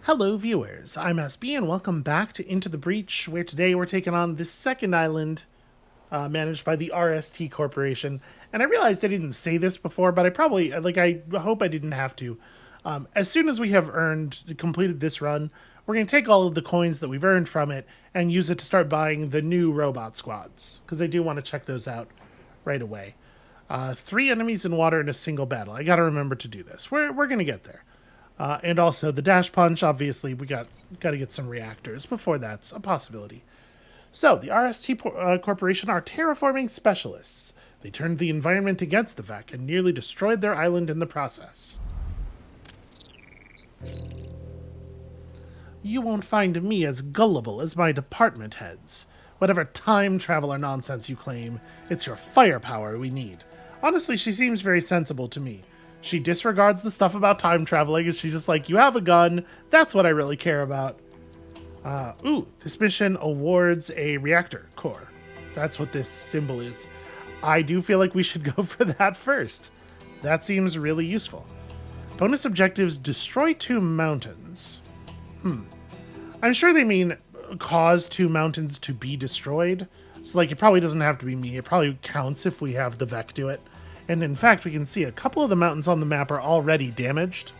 Hello viewers, I'm SB and welcome back to Into the Breach, where today we're taking on this second island managed by the RST Corporation. And I realized I didn't say this before, but I hope I didn't have to. As soon as we have completed this run, we're going to take all of the coins that we've earned from it and use it to start buying the new robot squads, because I do want to check those out right away. 3 enemies in water in a single battle. I got to remember to do this. We're going to get there. And also the dash punch, obviously, we got to get some reactors before that's a possibility. So, the RST Corporation are terraforming specialists. They turned the environment against the VEC and nearly destroyed their island in the process. You won't find me as gullible as my department heads. Whatever time traveler nonsense you claim, it's your firepower we need. Honestly, she seems very sensible to me. She disregards the stuff about time traveling, and she's just like, you have a gun, that's what I really care about. This mission awards a reactor core. That's what this symbol is. I do feel like we should go for that first. That seems really useful. Bonus objectives, destroy 2 mountains. I'm sure they mean cause 2 mountains to be destroyed. So, it probably doesn't have to be me. It probably counts if we have the VEC do it. And in fact, we can see a couple of the mountains on the map are already damaged.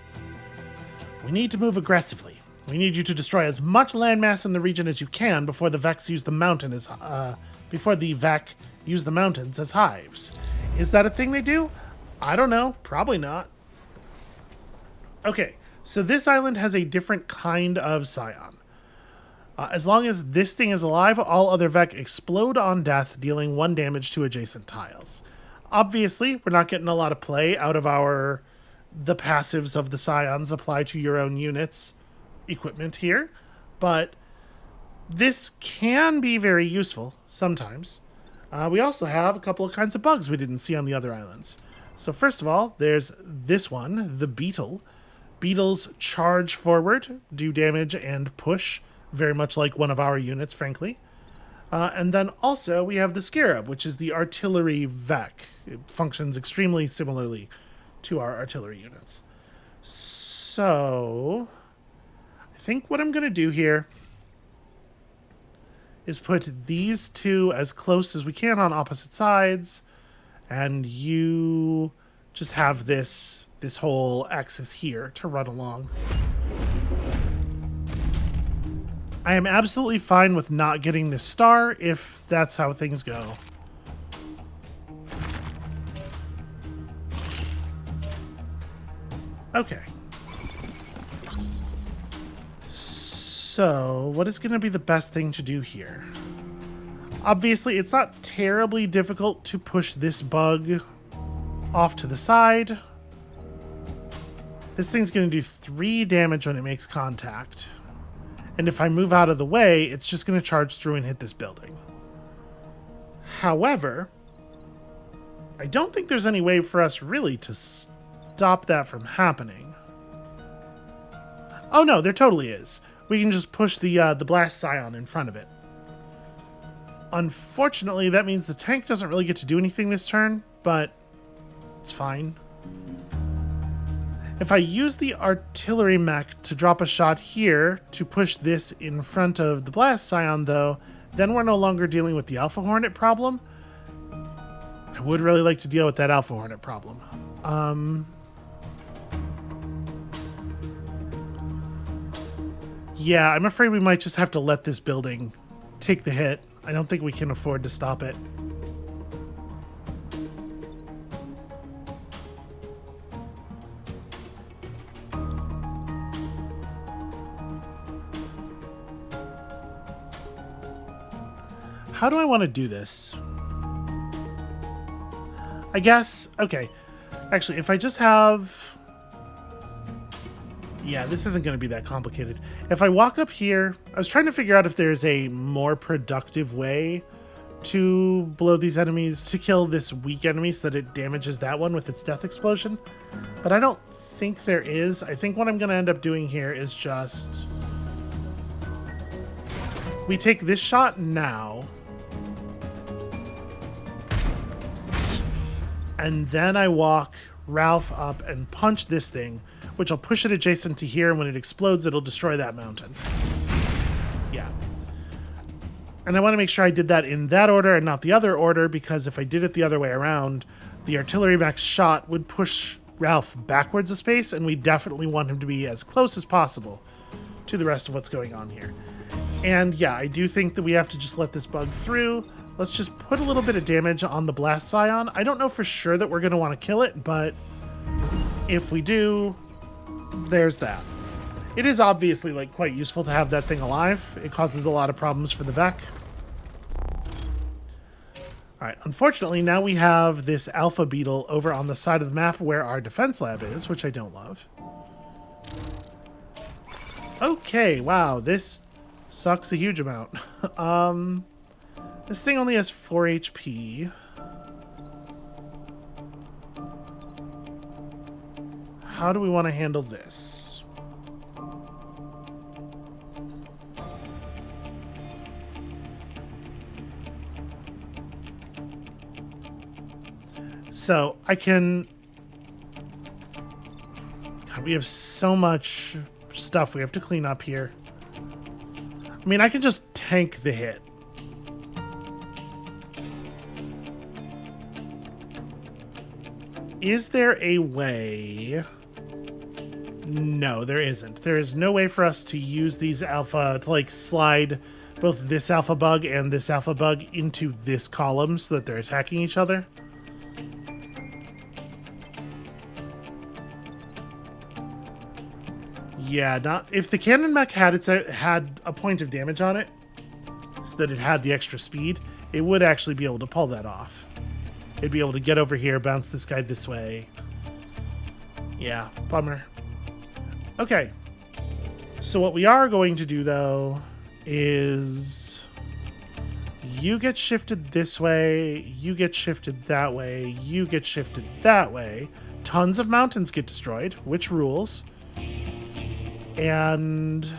We need to move aggressively. We need you to destroy as much landmass in the region as you can before the VEC use the mountains as hives. Is that a thing they do? I don't know. Probably not. Okay, so this island has a different kind of scion. As long as this thing is alive, all other VEC explode on death, dealing 1 damage to adjacent tiles. Obviously, we're not getting a lot of play out of the passives of the scions apply to your own units equipment here, but this can be very useful sometimes. We also have a couple of kinds of bugs we didn't see on the other islands. So first of all, there's this one, the beetle. Beetles charge forward, do damage, and push, very much like one of our units, frankly. And then also we have the Scarab, which is the artillery VEC. It functions extremely similarly to our artillery units. So, I think what I'm going to do here is put these 2 as close as we can on opposite sides, and you just have this whole axis here to run along. I am absolutely fine with not getting this star if that's how things go. Okay. So, what is going to be the best thing to do here? Obviously, it's not terribly difficult to push this bug off to the side. This thing's going to do 3 damage when it makes contact. And if I move out of the way, it's just going to charge through and hit this building. However, I don't think there's any way for us really to stop that from happening. Oh no, there totally is. We can just push the blast scion in front of it. Unfortunately, that means the tank doesn't really get to do anything this turn, but it's fine. If I use the artillery mech to drop a shot here to push this in front of the blast scion, though, then we're no longer dealing with the Alpha Hornet problem. I would really like to deal with that Alpha Hornet problem. Yeah, I'm afraid we might just have to let this building take the hit. I don't think we can afford to stop it. How do I want to do this? I guess, okay. Actually, if I just have... Yeah, this isn't going to be that complicated. If I walk up here, I was trying to figure out if there's a more productive way to blow these enemies, to kill this weak enemy so that it damages that one with its death explosion. But I don't think there is. I think what I'm going to end up doing here is just... We take this shot now. And then I walk Ralph up and punch this thing, which will push it adjacent to here, and when it explodes, it'll destroy that mountain. Yeah. And I want to make sure I did that in that order and not the other order, because if I did it the other way around, the artillery mech's shot would push Ralph backwards a space, and we definitely want him to be as close as possible to the rest of what's going on here. And yeah, I do think that we have to just let this bug through. Let's just put a little bit of damage on the blast scion. I don't know for sure that we're going to want to kill it, but if we do, there's that. It is obviously like quite useful to have that thing alive. It causes a lot of problems for the Vec. Alright, unfortunately now we have this alpha beetle over on the side of the map where our defense lab is, which I don't love. Okay, wow, this sucks a huge amount. This thing only has 4 HP. How do we want to handle this? So I can... God, we have so much stuff we have to clean up here. I mean, I can just tank the hit. Is there a way? No, there isn't. There is no way for us to use these alpha to like slide both this alpha bug and this alpha bug into this column so that they're attacking each other. Yeah, not if the cannon mech had a point of damage on it, so that it had the extra speed, it would actually be able to pull that off. It'd be able to get over here, bounce this guy this way. Yeah, bummer. Okay. So what we are going to do, though, is you get shifted this way, you get shifted that way, you get shifted that way. Tons of mountains get destroyed, which rules. And...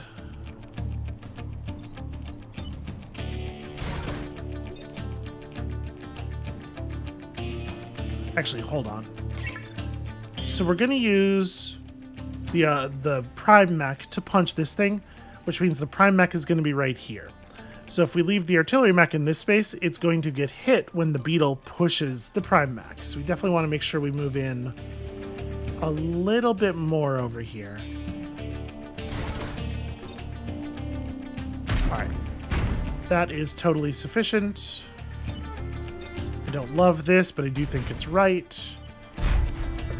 actually, hold on. So we're going to use the prime mech to punch this thing, which means the prime mech is going to be right here. So if we leave the artillery mech in this space, it's going to get hit when the beetle pushes the prime mech. So we definitely want to make sure we move in a little bit more over here. Alright. That is totally sufficient. I don't love this, but I do think it's right.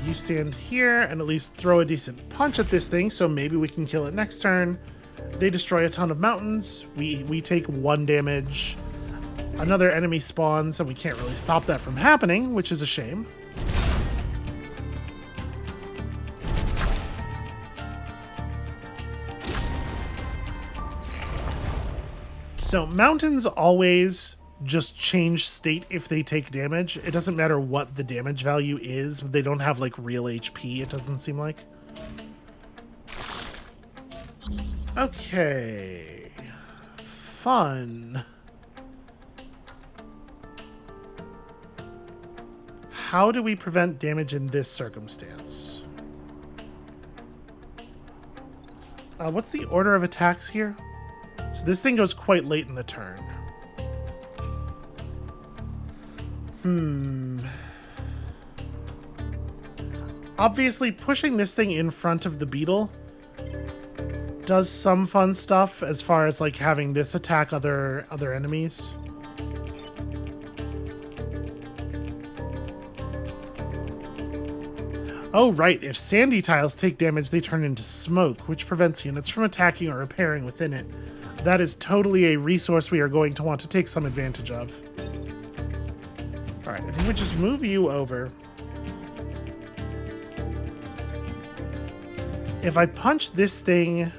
You stand here and at least throw a decent punch at this thing, so maybe we can kill it next turn. They destroy a ton of mountains. We take 1 damage. Another enemy spawns, and we can't really stop that from happening, which is a shame. So mountains always just change state if they take damage. It doesn't matter what the damage value is. They don't have like real HP, it doesn't seem like. Okay. Fun. How do we prevent damage in this circumstance? What's the order of attacks here? So this thing goes quite late in the turn. Obviously, pushing this thing in front of the beetle does some fun stuff as far as like having this attack other enemies. Oh, right. If sandy tiles take damage, they turn into smoke, which prevents units from attacking or repairing within it. That is totally a resource we are going to want to take some advantage of. Alright, I think we just move you over. If I punch this thing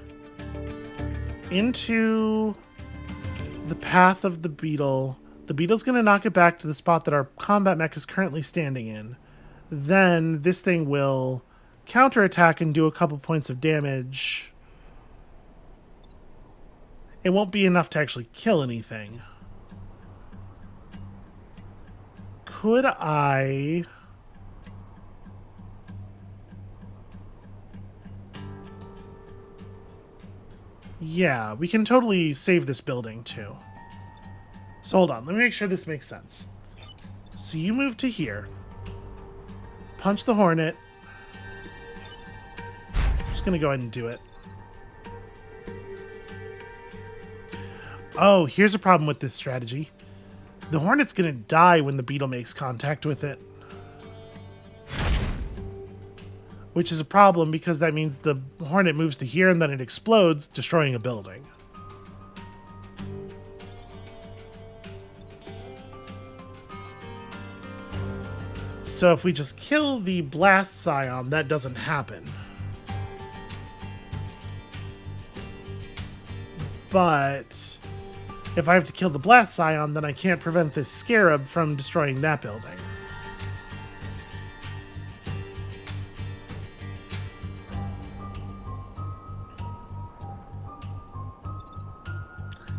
into the path of the beetle's going to knock it back to the spot that our combat mech is currently standing in. Then this thing will counterattack and do a couple points of damage. It won't be enough to actually kill anything. Could I... Yeah, we can totally save this building, too. So hold on, let me make sure this makes sense. So you move to here. Punch the Hornet. I'm just gonna go ahead and do it. Oh, here's a problem with this strategy. The Hornet's gonna die when the Beetle makes contact with it. Which is a problem because that means the Hornet moves to here and then it explodes, destroying a building. So if we just kill the Blast Scion, that doesn't happen. But if I have to kill the Blast Scion, then I can't prevent this Scarab from destroying that building.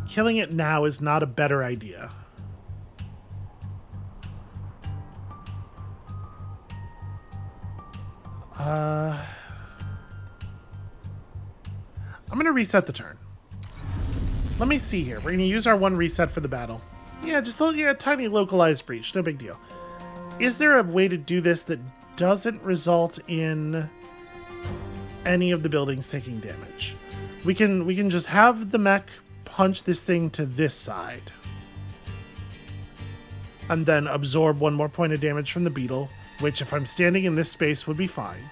Killing it now is not a better idea. I'm going to reset the turn. Let me see here. We're going to use our one reset for the battle. Yeah, just a tiny localized breach. No big deal. Is there a way to do this that doesn't result in any of the buildings taking damage? We can just have the mech punch this thing to this side. And then absorb one more point of damage from the beetle, which if I'm standing in this space would be fine.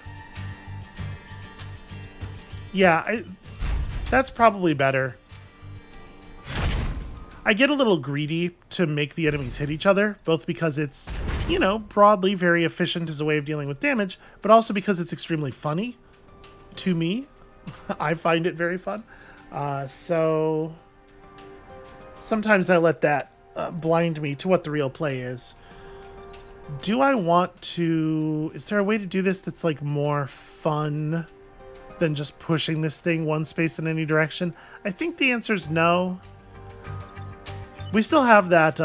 Yeah, that's probably better. I get a little greedy to make the enemies hit each other, both because it's, broadly very efficient as a way of dealing with damage, but also because it's extremely funny to me. I find it very fun. So sometimes I let that blind me to what the real play is. Do I want to... Is there a way to do this that's like more fun than just pushing this thing one space in any direction? I think the answer is no. We still have that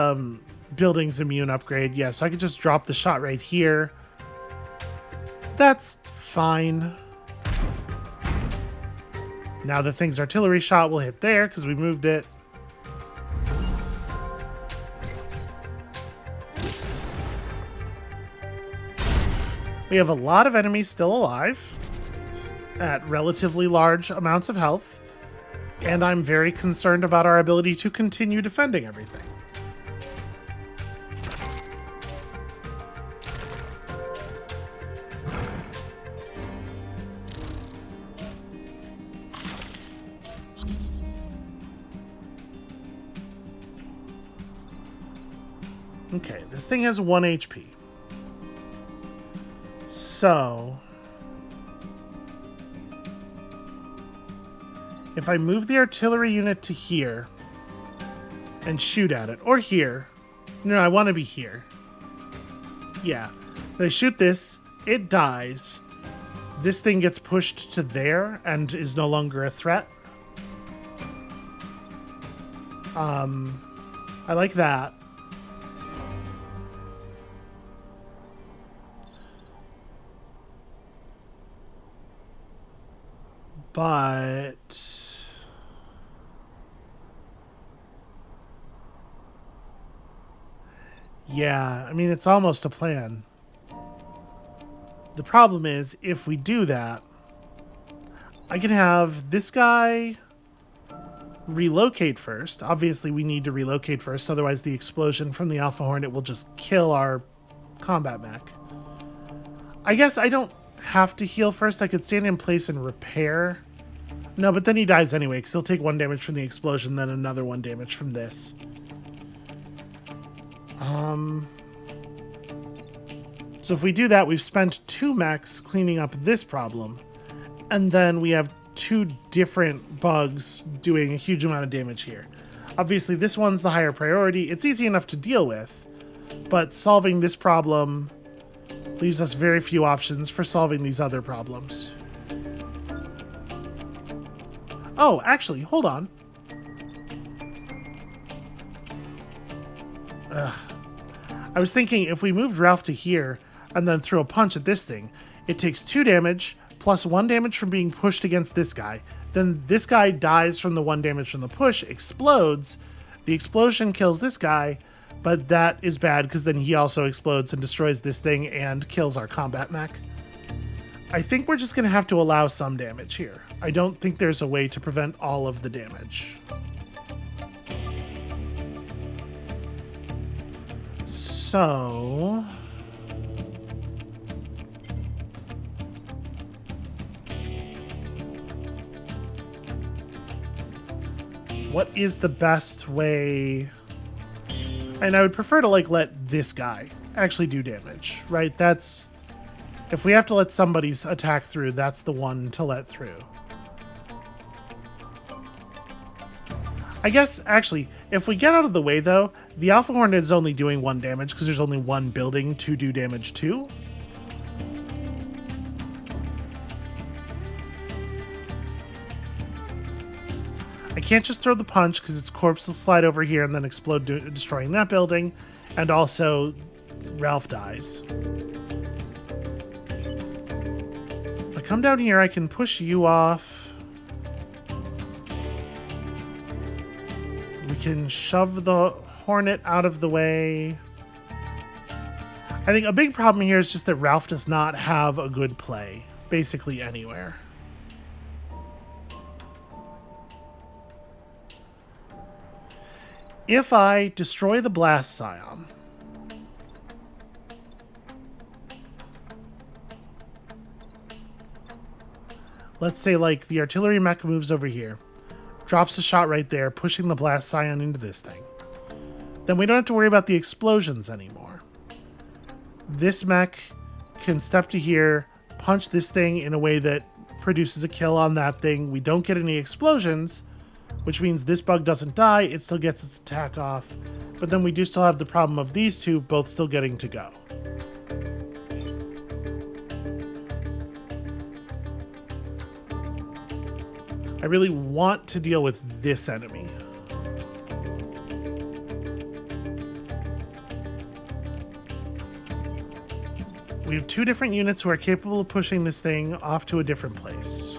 building's immune upgrade. Yeah, so I could just drop the shot right here. That's fine. Now the thing's artillery shot will hit there because we moved it. We have a lot of enemies still alive at relatively large amounts of health, and I'm very concerned about our ability to continue defending everything. Okay, this thing has 1 HP. So if I move the artillery unit to here and shoot at it, or here. No, I want to be here. Yeah. I shoot this, it dies. This thing gets pushed to there and is no longer a threat. I like that. But yeah, I mean, it's almost a plan. The problem is, if we do that, I can have this guy relocate first. Obviously, we need to relocate first, otherwise the explosion from the Alpha Hornet will just kill our combat mech. I guess I don't have to heal first. I could stand in place and repair. No, but then he dies anyway, because he'll take 1 damage from the explosion, then another 1 damage from this. So if we do that, we've spent 2 mechs cleaning up this problem, and then we have 2 different bugs doing a huge amount of damage here. Obviously, this one's the higher priority. It's easy enough to deal with, but solving this problem leaves us very few options for solving these other problems. Oh, actually, hold on. I was thinking if we moved Ralph to here and then threw a punch at this thing, it takes 2 damage plus 1 damage from being pushed against this guy. Then this guy dies from the 1 damage from the push, explodes. The explosion kills this guy, but that is bad because then he also explodes and destroys this thing and kills our combat mech. I think we're just going to have to allow some damage here. I don't think there's a way to prevent all of the damage. So... what is the best way? And I would prefer to like let this guy actually do damage, right? That's, if we have to let somebody's attack through, that's the one to let through. I guess, actually, if we get out of the way though, the Alpha Hornet is only doing 1 damage because there's only 1 building to do damage to. I can't just throw the punch because its corpse will slide over here and then explode, destroying that building. And also, Ralph dies. If I come down here, I can push you off. We can shove the Hornet out of the way. I think a big problem here is just that Ralph does not have a good play, basically anywhere. If I destroy the Blast Scion, let's say like the artillery mech moves over here, drops a shot right there, pushing the Blast Scion into this thing. Then we don't have to worry about the explosions anymore. This mech can step to here, punch this thing in a way that produces a kill on that thing. We don't get any explosions, which means this bug doesn't die, it still gets its attack off, but then we do still have the problem of these two both still getting to go. I really want to deal with this enemy. We have 2 different units who are capable of pushing this thing off to a different place.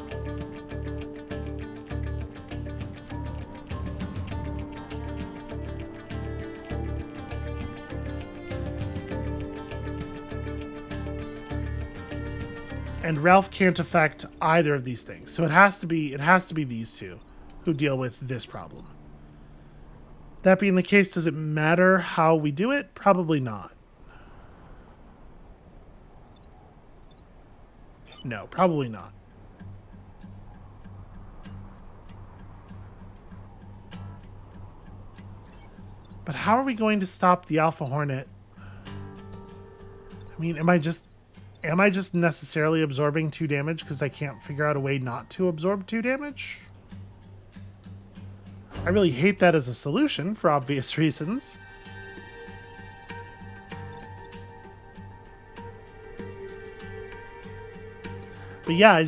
And Ralph can't affect either of these things. So it has to be these two who deal with this problem. That being the case, does it matter how we do it? Probably not. No, probably not. But how are we going to stop the Alpha Hornet? I mean, am I just necessarily absorbing 2 damage because I can't figure out a way not to absorb 2 damage? I really hate that as a solution for obvious reasons. But yeah, I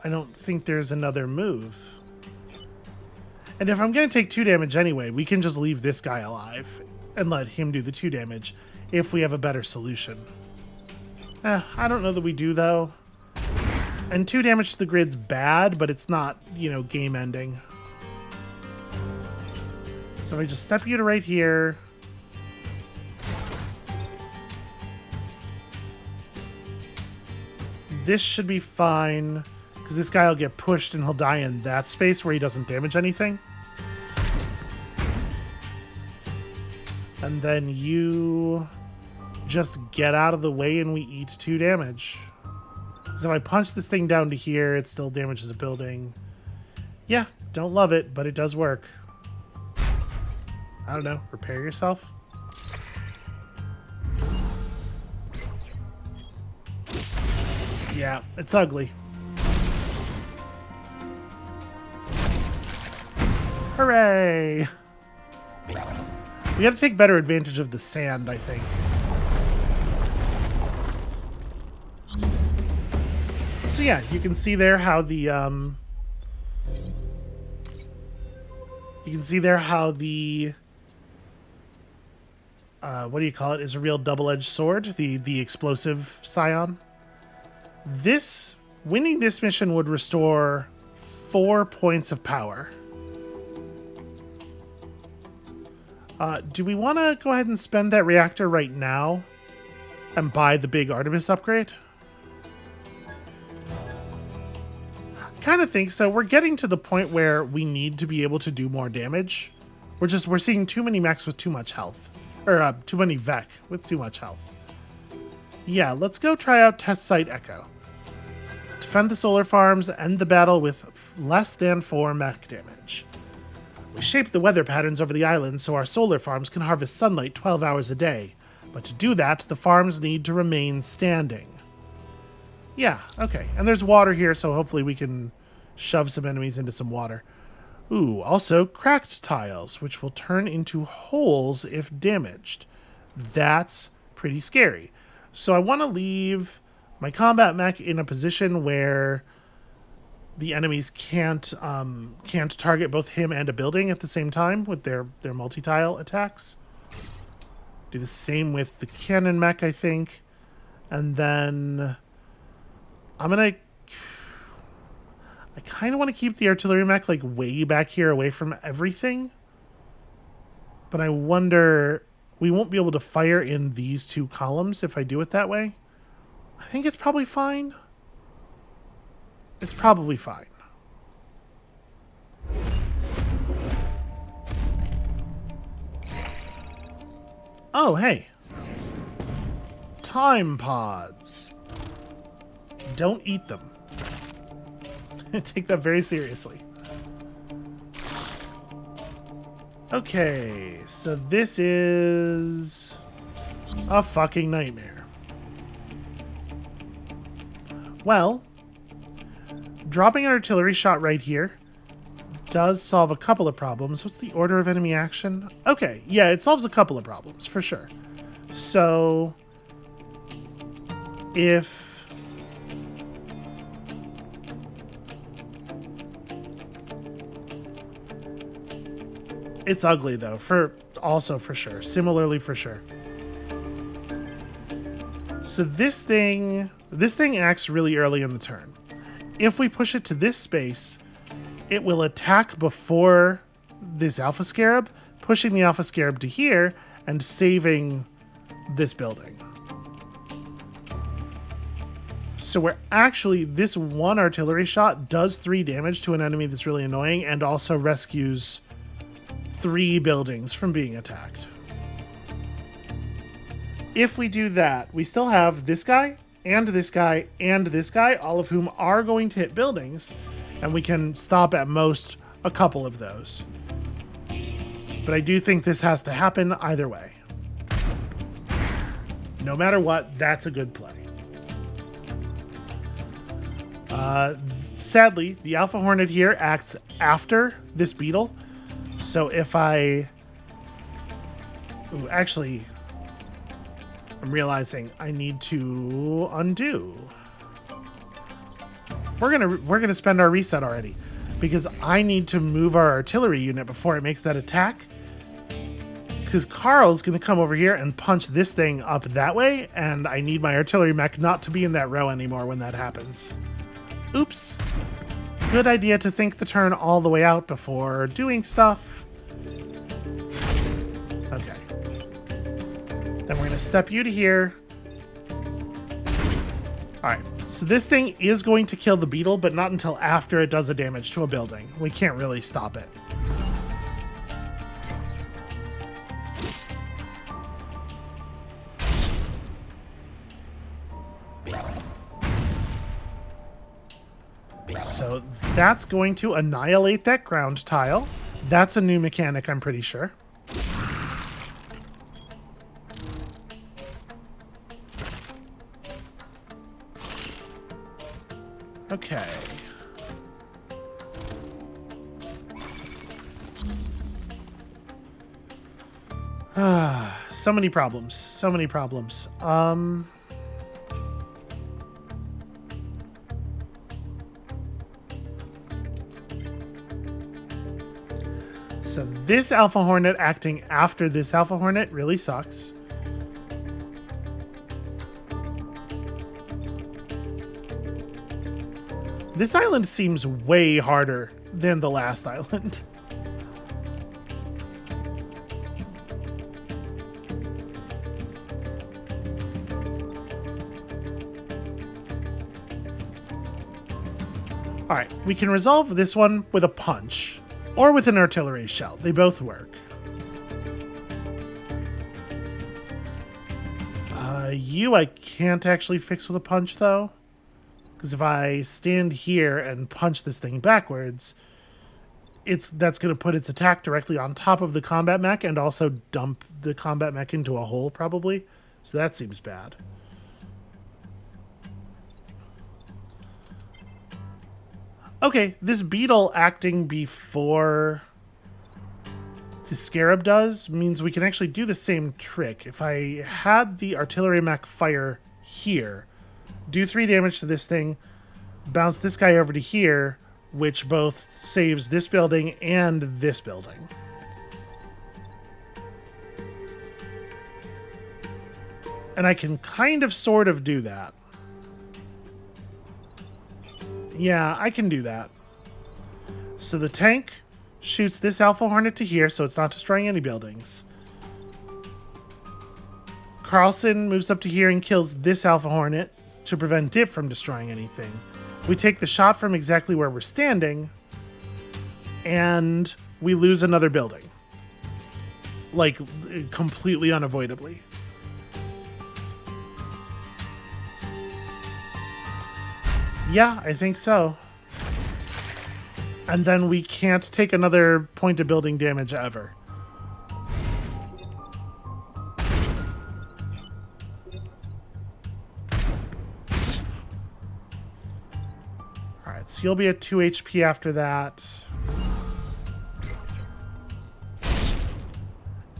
don't think there's another move. And if I'm going to take 2 damage anyway, we can just leave this guy alive and let him do the 2 damage if we have a better solution. I don't know that we do, though. And 2 damage to the grid's bad, but it's not, you know, game ending. So I just step you to right here. This should be fine, because this guy will get pushed and he'll die in that space where he doesn't damage anything. And then you just get out of the way and we eat 2 damage. So if I punch this thing down to here, it still damages a building. Yeah, don't love it, but it does work. I don't know, repair yourself? Yeah, it's ugly. Hooray! We gotta take better advantage of the sand, I think. So yeah, you can see there how the what do you call it, is a real double-edged sword, the explosive scion. Winning this mission would restore 4 points of power. Do we want to go ahead and spend that reactor right now and buy the big Artemis upgrade? Kind of think so. We're getting to the point where we need to be able to do more damage. We're seeing too many mechs with too much health. Or too many Vec with too much health. Yeah, let's go try out Test Site Echo. Defend the solar farms, end the battle with less than 4 mech damage. We shape the weather patterns over the island so our solar farms can harvest sunlight 12 hours a day. But to do that, the farms need to remain standing. Yeah, okay. And there's water here, so hopefully we can shove some enemies into some water. Ooh, also cracked tiles, which will turn into holes if damaged. That's pretty scary. So I want to leave my combat mech in a position where the enemies can't target both him and a building at the same time with their multi-tile attacks. Do the same with the cannon mech, I think. And then I kind of want to keep the artillery mech like way back here away from everything. But I wonder, we won't be able to fire in these 2 columns if I do it that way. I think it's probably fine. It's probably fine. Oh, hey. Time pods. Don't eat them. Take that very seriously. Okay, so this is a fucking nightmare. Well, dropping an artillery shot right here does solve a couple of problems. What's the order of enemy action? Okay, yeah, it solves a couple of problems, for sure. So, if... It's ugly, though, for sure. Similarly, for sure. So this thing acts really early in the turn. If we push it to this space, it will attack before this Alpha Scarab, pushing the Alpha Scarab to here and saving this building. So we're actually, this one artillery shot does 3 damage to an enemy that's really annoying and also rescues 3 buildings from being attacked. If we do that, we still have this guy, and this guy, and this guy, all of whom are going to hit buildings, and we can stop at most a couple of those. But I do think this has to happen either way. No matter what, that's a good play. Sadly, the Alpha Hornet here acts after this beetle. So if I... Ooh, actually, I'm realizing I need to undo. We're gonna spend our reset already because I need to move our artillery unit before it makes that attack. Because Carl's gonna come over here and punch this thing up that way, and I need my artillery mech not to be in that row anymore when that happens. Oops. Good idea to think the turn all the way out before doing stuff. Okay. Then we're going to step you to here. Alright, so this thing is going to kill the beetle, but not until after it does a damage to a building. We can't really stop it. So that's going to annihilate that ground tile. That's a new mechanic, I'm pretty sure. Okay. So many problems. So many problems. So this Alpha Hornet acting after this Alpha Hornet really sucks. This island seems way harder than the last island. Alright, we can resolve this one with a punch, or with an artillery shell. They both work. You I can't actually fix with a punch, though. Because if I stand here and punch this thing backwards, that's going to put its attack directly on top of the combat mech and also dump the combat mech into a hole, probably. So that seems bad. Okay, this beetle acting before the scarab does means we can actually do the same trick. If I had the artillery mech fire here, do 3 damage to this thing, bounce this guy over to here, which both saves this building and this building. And I can kind of sort of do that. Yeah, I can do that. So the tank shoots this Alpha Hornet to here, so it's not destroying any buildings. Carlson moves up to here and kills this Alpha Hornet to prevent it from destroying anything. We take the shot from exactly where we're standing, and we lose another building. Like, completely unavoidably. Yeah, I think so. And then we can't take another point of building damage ever. Alright, so you'll be at 2 HP after that.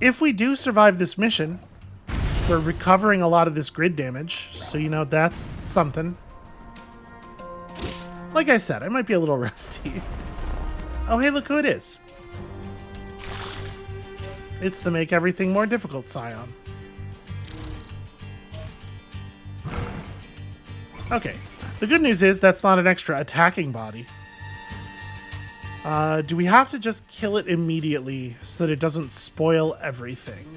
If we do survive this mission, we're recovering a lot of this grid damage, so you know, that's something. Like I said, I might be a little rusty. Oh, hey, look who it is. It's the Make Everything More Difficult Scion. Okay. The good news is that's not an extra attacking body. Do we have to just kill it immediately so that it doesn't spoil everything?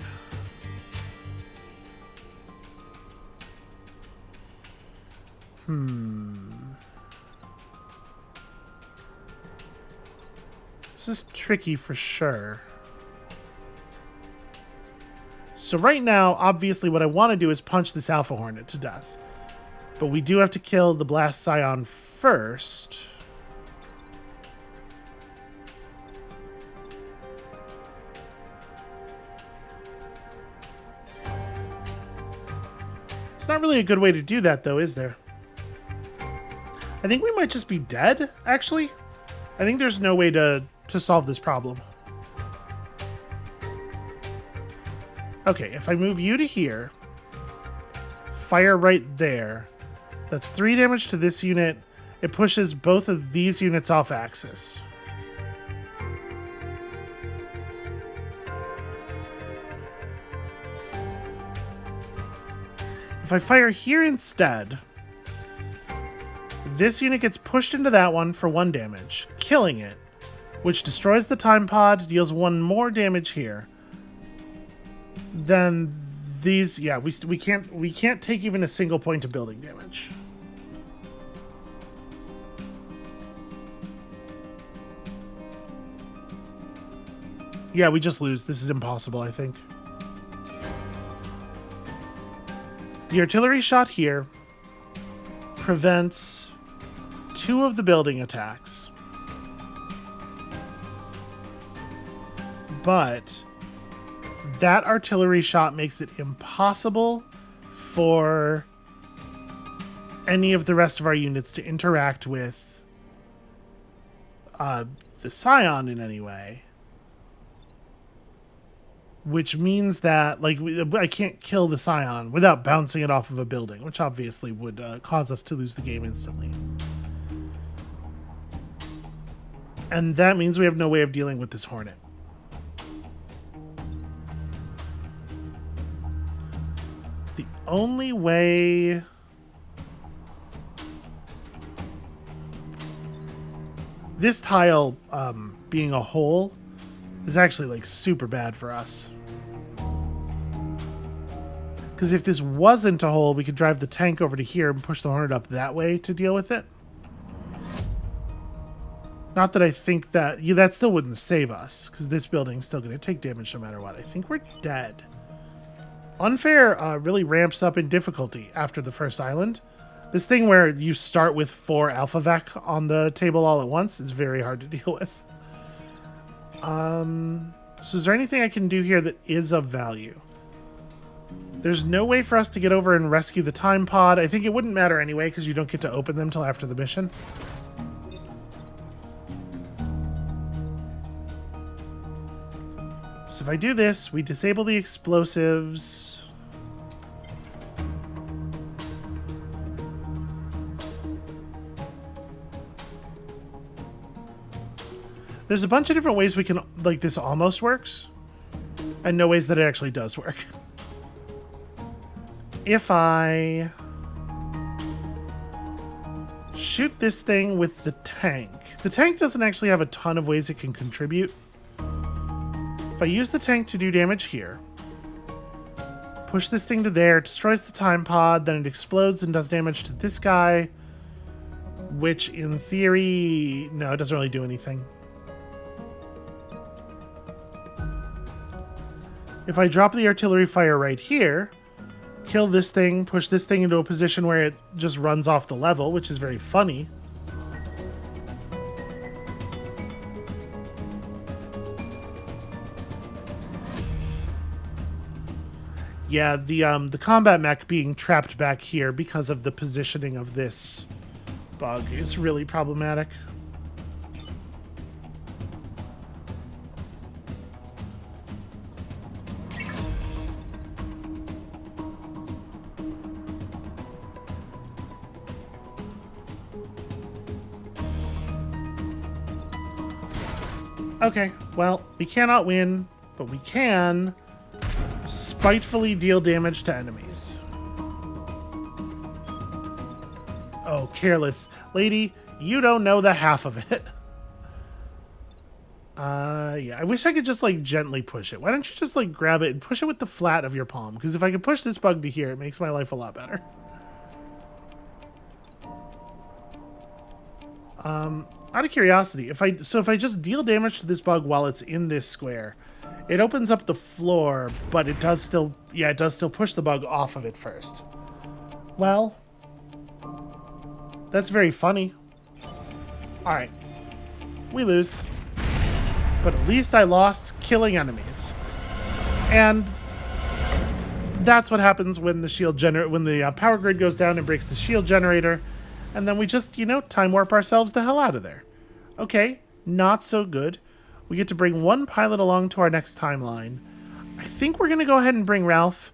This is tricky for sure. So right now, obviously what I want to do is punch this Alpha Hornet to death. But we do have to kill the Blast Scion first. It's not really a good way to do that, though, is there? I think we might just be dead, actually. I think there's no way to solve this problem. Okay, if I move you to here, fire right there, that's 3 damage to this unit. It pushes both of these units off axis. If I fire here instead, this unit gets pushed into that one for 1 damage, killing it, which destroys the time pod, deals 1 more damage here. Then these, yeah, we can't take even a single point of building damage. Yeah, we just lose. This is impossible, I think. The artillery shot here prevents 2 of the building attacks. But that artillery shot makes it impossible for any of the rest of our units to interact with the Scion in any way. Which means that, like, I can't kill the Scion without bouncing it off of a building, which obviously would cause us to lose the game instantly. And that means we have no way of dealing with this Hornet. The only way This tile being a hole is actually like super bad for us. Because if this wasn't a hole, we could drive the tank over to here and push the Hornet up that way to deal with it. Not that I think that... Yeah, that still wouldn't save us, because this building's still going to take damage no matter what. I think we're dead. Unfair really ramps up in difficulty after the first island. This thing where you start with 4 Alpha Vac on the table all at once is very hard to deal with. So is there anything I can do here that is of value? There's no way for us to get over and rescue the time pod. I think it wouldn't matter anyway, because you don't get to open them till after the mission. So if I do this, we disable the explosives. There's a bunch of different ways we can, like, this almost works, and no ways that it actually does work. If I shoot this thing with the tank doesn't actually have a ton of ways it can contribute. If I use the tank to do damage here, push this thing to there, it destroys the time pod, then it explodes and does damage to this guy, which in theory, no, it doesn't really do anything. If I drop the artillery fire right here, kill this thing, push this thing into a position where it just runs off the level, which is very funny. Yeah, the combat mech being trapped back here because of the positioning of this bug is really problematic. Okay, well, we cannot win, but we can spitefully deal damage to enemies. Oh, careless. Lady, you don't know the half of it. Yeah, I wish I could just, like, gently push it. Why don't you just, like, grab it and push it with the flat of your palm? Because if I could push this bug to here, it makes my life a lot better. Out of curiosity, if I just deal damage to this bug while it's in this square, it opens up the floor, but it does still, yeah, it does still push the bug off of it first. Well, that's very funny. Alright, we lose. But at least I lost killing enemies. And that's what happens when the when the power grid goes down and breaks the shield generator. And then we just, you know, time warp ourselves the hell out of there. Okay, not so good. We get to bring one pilot along to our next timeline. I think we're going to go ahead and bring Ralph.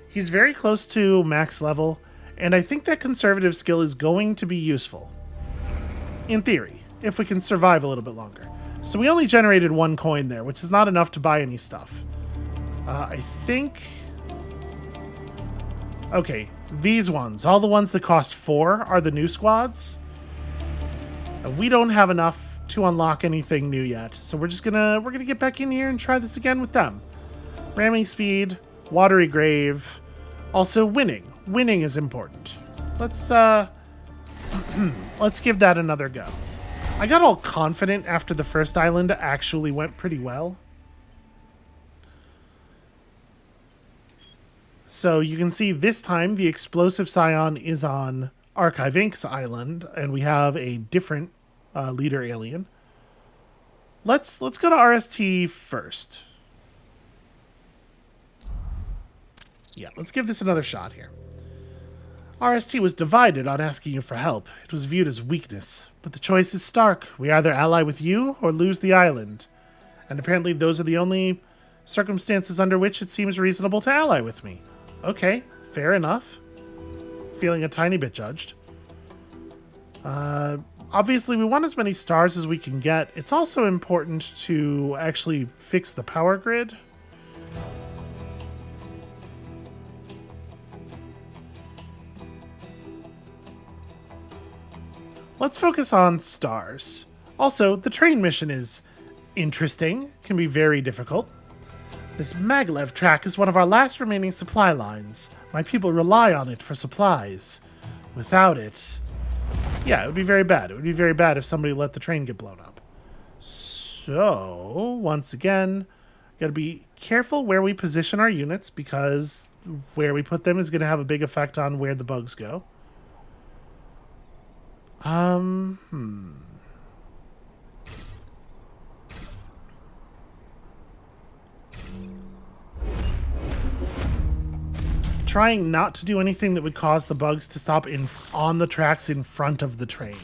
He's very close to max level, and I think that conservative skill is going to be useful. In theory, if we can survive a little bit longer. So we only generated 1 coin there, which is not enough to buy any stuff. I think... Okay, these ones, all the ones that cost 4 are the new squads. We don't have enough to unlock anything new yet, so we're gonna get back in here and try this again with them. Ramming speed, watery grave, also winning. Winning is important. Let's let's give that another go. I got all confident after the first island actually went pretty well. So you can see this time the explosive scion is on Archive Inc.'s island, and we have a different leader alien. Let's go to RST first. Yeah, let's give this another shot here. RST was divided on asking you for help. It was viewed as weakness, but the choice is stark. We either ally with you or lose the island. And apparently those are the only circumstances under which it seems reasonable to ally with me. Okay, fair enough. Feeling a tiny bit judged. Obviously, we want as many stars as we can get. It's also important to actually fix the power grid. Let's focus on stars. Also, the train mission is interesting, can be very difficult. This maglev track is one of our last remaining supply lines. My people rely on it for supplies. Without it, yeah, it would be very bad. It would be very bad if somebody let the train get blown up. So, once again, gotta be careful where we position our units, because where we put them is gonna have a big effect on where the bugs go. Trying not to do anything that would cause the bugs to stop on the tracks in front of the train.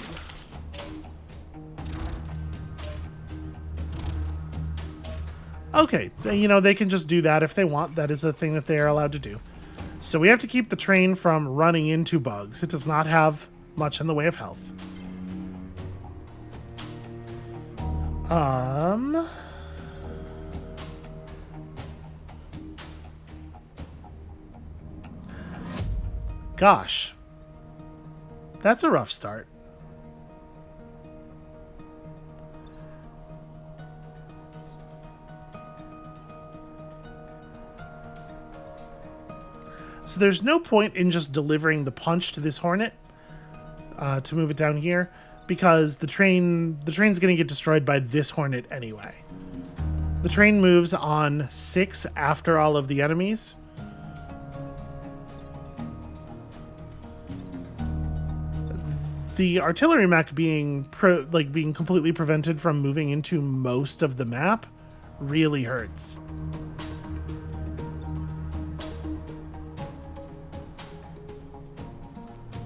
Okay, you know, they can just do that if they want. That is a thing that they are allowed to do. So we have to keep the train from running into bugs. It does not have much in the way of health. Gosh. That's a rough start. So there's no point in just delivering the punch to this Hornet to move it down here, because the train's going to get destroyed by this Hornet anyway. The train moves on 6 after all of the enemies. The artillery mech being completely prevented from moving into most of the map really hurts.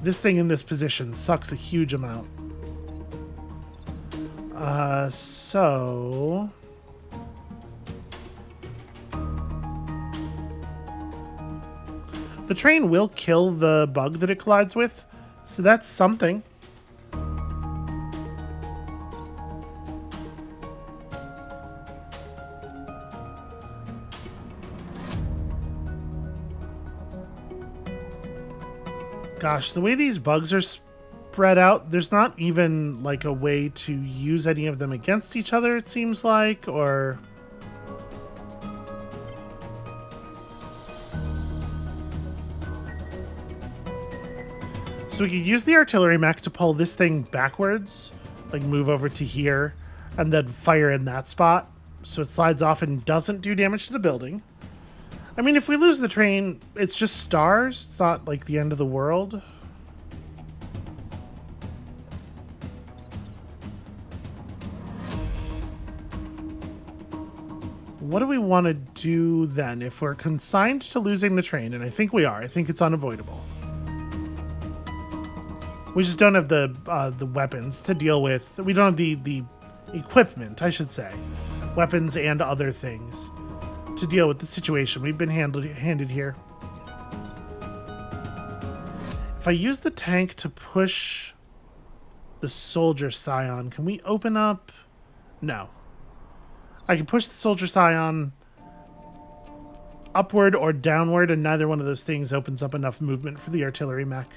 This thing in this position sucks a huge amount. So... the train will kill the bug that it collides with, so that's something. Gosh, the way these bugs are spread out, there's not even like a way to use any of them against each other, it seems like, or... So we could use the artillery mech to pull this thing backwards, like move over to here, and then fire in that spot, so it slides off and doesn't do damage to the building. I mean, if we lose the train, it's just stars. It's not like the end of the world. What do we want to do then if we're consigned to losing the train? And I think we are. I think it's unavoidable. We just don't have the weapons to deal with. We don't have the equipment, I should say. Weapons and other things to deal with the situation we've been handed here. If I use the tank to push the soldier scion, can we open up? No. I can push the soldier scion upward or downward, and neither one of those things opens up enough movement for the artillery mech.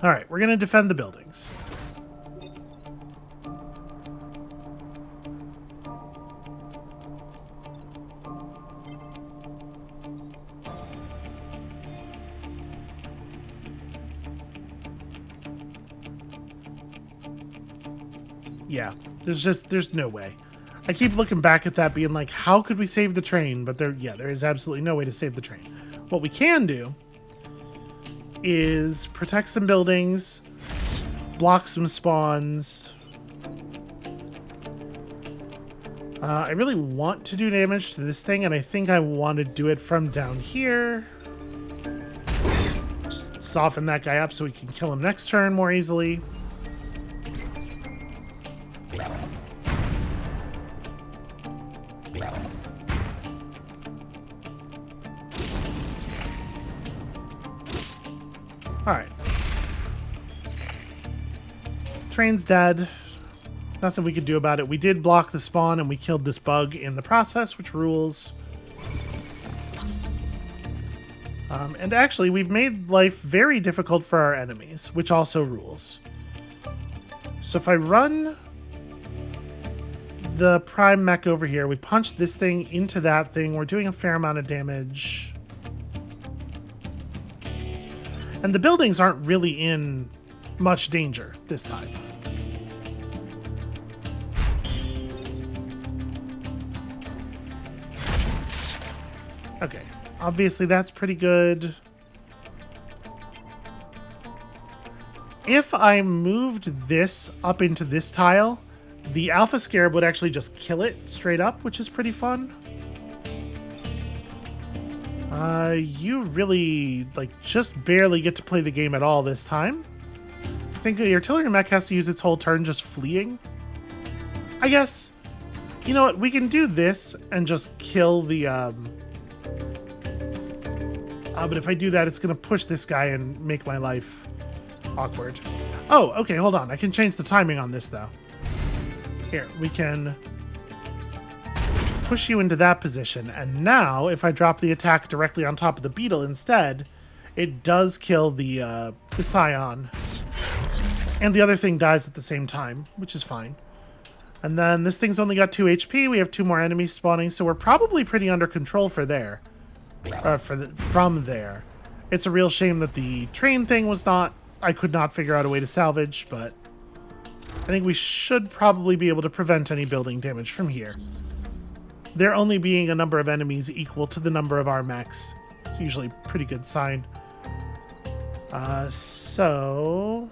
Alright, we're going to defend the buildings. Yeah, there's no way. I keep looking back at that being like, how could we save the train? But there is absolutely no way to save the train. What we can do is protect some buildings, block some spawns. I really want to do damage to this thing, and I think I want to do it from down here. Just soften that guy up so we can kill him next turn more easily. Alright. Train's dead. Nothing we could do about it. We did block the spawn and we killed this bug in the process, which rules. And actually, we've made life very difficult for our enemies, which also rules. So if I run the prime mech over here, we punch this thing into that thing. We're doing a fair amount of damage. And the buildings aren't really in much danger this time. Okay, obviously that's pretty good. If I moved this up into this tile, the Alpha Scarab would actually just kill it straight up, which is pretty fun. You really, like, just barely get to play the game at all this time. I think the artillery mech has to use its whole turn just fleeing. I guess, you know what, we can do this and just kill the, but if I do that, it's going to push this guy and make my life awkward. Oh, okay, hold on. I can change the timing on this, though. Here, we can push you into that position, and now, if I drop the attack directly on top of the beetle instead, it does kill the scion. And the other thing dies at the same time, which is fine. And then this thing's only got 2 HP. We have 2 more enemies spawning, so we're probably pretty under control for there. From there. It's a real shame that the train thing was not... I could not figure out a way to salvage, but I think we should probably be able to prevent any building damage from here. There only being a number of enemies equal to the number of our mechs. It's usually a pretty good sign. So...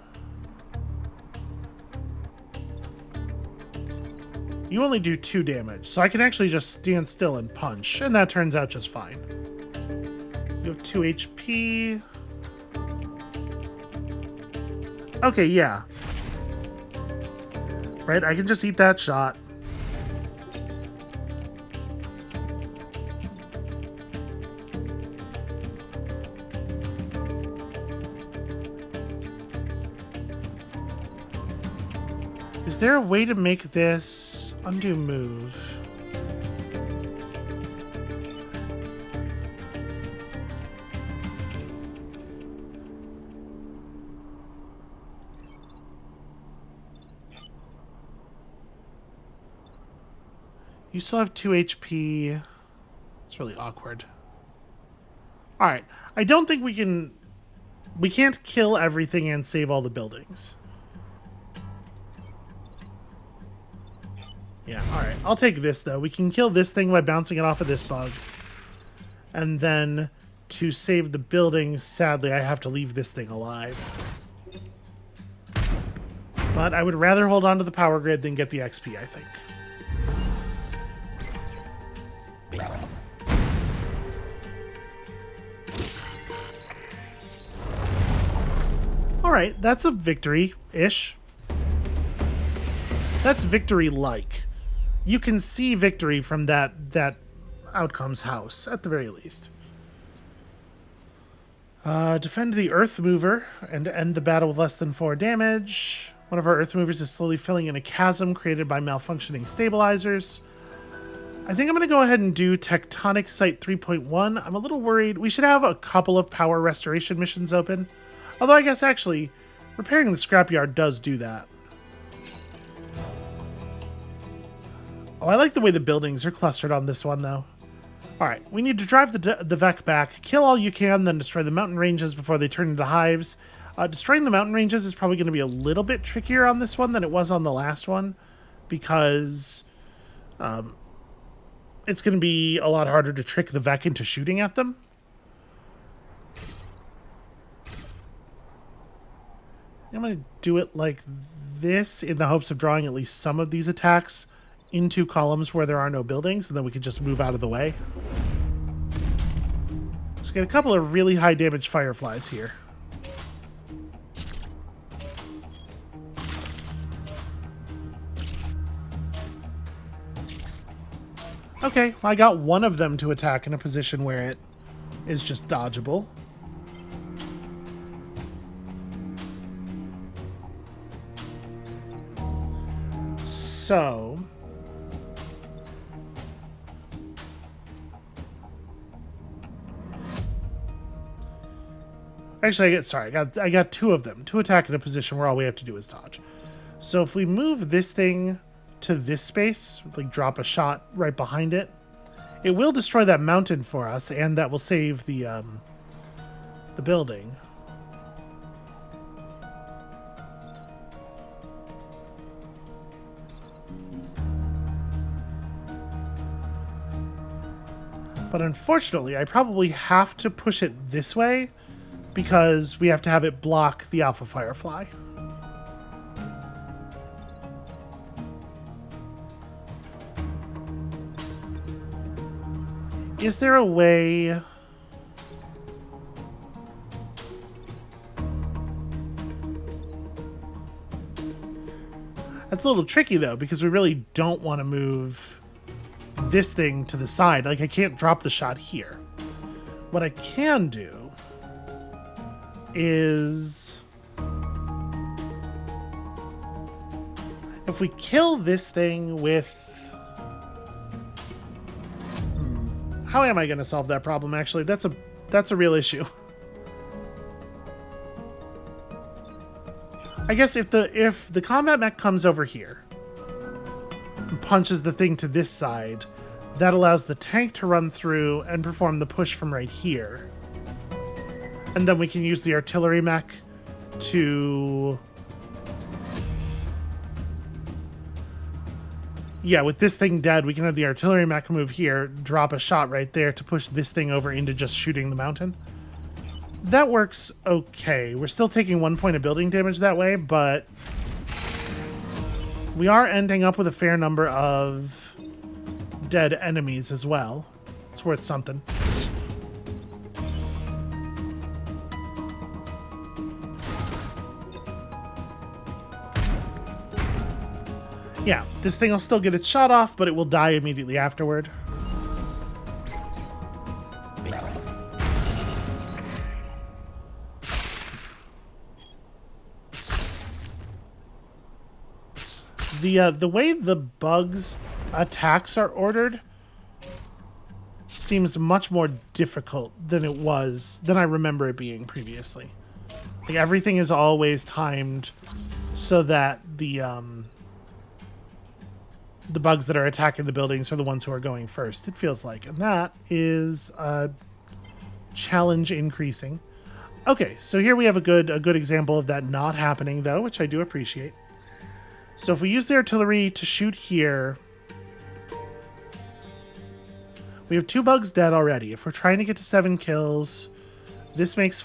you only do 2 damage, so I can actually just stand still and punch, and that turns out just fine. You have 2 HP. Okay, yeah. Right, I can just eat that shot. Is there a way to make this undo move? You still have 2 HP. It's really awkward. Alright, I don't think we can... we can't kill everything and save all the buildings. Yeah, alright. I'll take this, though. We can kill this thing by bouncing it off of this bug. And then, to save the buildings, sadly, I have to leave this thing alive. But I would rather hold on to the power grid than get the XP, I think. Alright, that's a victory-ish. That's victory-like. You can see victory from that outcome's house, at the very least. Defend the Earth Mover and end the battle with less than 4 damage. One of our Earth Movers is slowly filling in a chasm created by malfunctioning stabilizers. I think I'm going to go ahead and do Tectonic Site 3.1. I'm a little worried. We should have a couple of power restoration missions open. Although I guess actually, repairing the scrapyard does do that. Oh, I like the way the buildings are clustered on this one, though. Alright, we need to drive the Vec back, kill all you can, then destroy the mountain ranges before they turn into hives. Destroying the mountain ranges is probably going to be a little bit trickier on this one than it was on the last one, because it's going to be a lot harder to trick the Vec into shooting at them. I'm going to do it like this in the hopes of drawing at least some of these attacks into columns where there are no buildings, and then we can just move out of the way. Let's get a couple of really high damage fireflies here. Okay, well, I got one of them to attack in a position where it is just dodgeable. So... actually, I got 2 of them to attack in a position where all we have to do is dodge. So if we move this thing to this space, like drop a shot right behind it, it will destroy that mountain for us, and that will save the building. But unfortunately, I probably have to push it this way because we have to have it block the Alpha Firefly. Is there a way... That's a little tricky, though, because we really don't want to move this thing to the side. Like, I can't drop the shot here. What I can do is... if we kill this thing with... How am I going to solve that problem, actually? That's a real issue. I guess if the combat mech comes over here and punches the thing to this side, that allows the tank to run through and perform the push from right here. And then we can use the artillery mech to... Yeah, with this thing dead, we can have the artillery mech move here, drop a shot right there to push this thing over into just shooting the mountain. That works okay. We're still taking 1 point of building damage that way, but we are ending up with a fair number of dead enemies as well. It's worth something. Yeah, this thing will still get its shot off, but it will die immediately afterward. The way the bugs' attacks are ordered seems much more difficult than I remember it being previously. Like, everything is always timed so that the bugs that are attacking the buildings are the ones who are going first, it feels like. And that is a challenge increasing. Okay, so here we have a good example of that not happening, though, which I do appreciate. So if we use the artillery to shoot here, we have 2 bugs dead already. If we're trying to get to 7 kills, this makes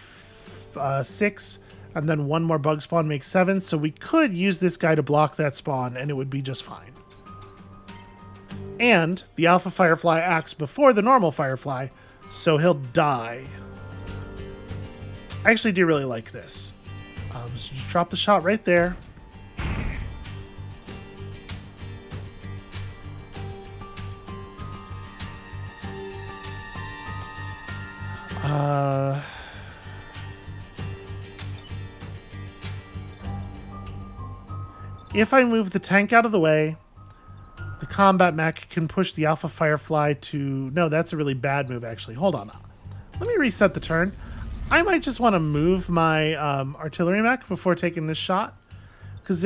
6, and then 1 more bug spawn makes 7, so we could use this guy to block that spawn, and it would be just fine. And the Alpha Firefly acts before the normal Firefly, so he'll die. I actually do really like this. So just drop the shot right there. If I move the tank out of the way, the combat mech can push the Alpha Firefly to... No, that's a really bad move, actually. Hold on. Let me reset the turn. I might just want to move my artillery mech before taking this shot. Because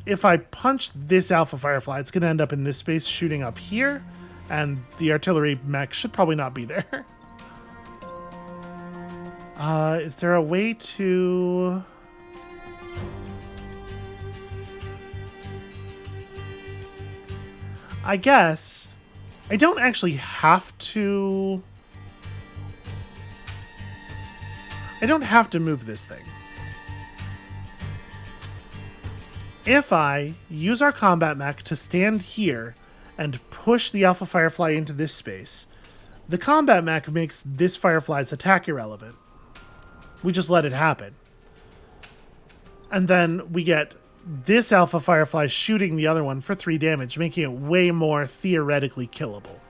if I punch this Alpha Firefly, it's going to end up in this space shooting up here. And the artillery mech should probably not be there. Is there a way to... I guess I don't actually have to... I don't have to move this thing. If I use our combat mech to stand here and push the Alpha Firefly into this space, the combat mech makes this Firefly's attack irrelevant. We just let it happen. And then we get this Alpha Firefly shooting the other one for 3 damage, making it way more theoretically killable.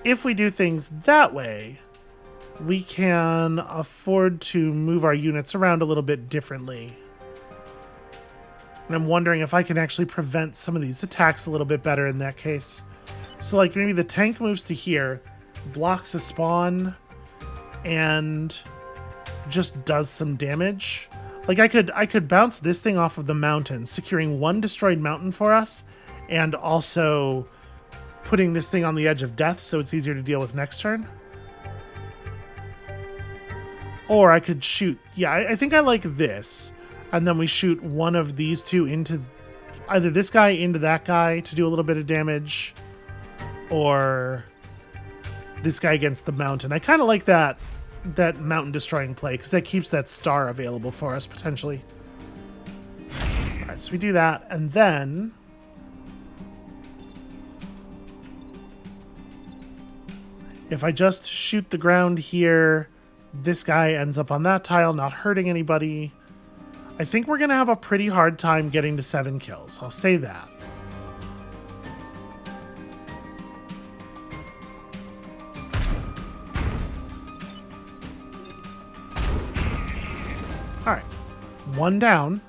If we do things that way, we can afford to move our units around a little bit differently. And I'm wondering if I can actually prevent some of these attacks a little bit better in that case. So like maybe the tank moves to here, blocks a spawn, and just does some damage. Like, I could bounce this thing off of the mountain, securing one destroyed mountain for us, and also putting this thing on the edge of death so it's easier to deal with next turn. Or I could shoot... Yeah, I think I like this. And then we shoot one of these two into... Either this guy into that guy to do a little bit of damage, or this guy against the mountain. I kind of like that mountain destroying play, because that keeps that star available for us, potentially. Alright, so we do that, and then... if I just shoot the ground here, this guy ends up on that tile, not hurting anybody. I think we're going to have a pretty hard time getting to 7 kills. I'll say that. Alright. 1 down.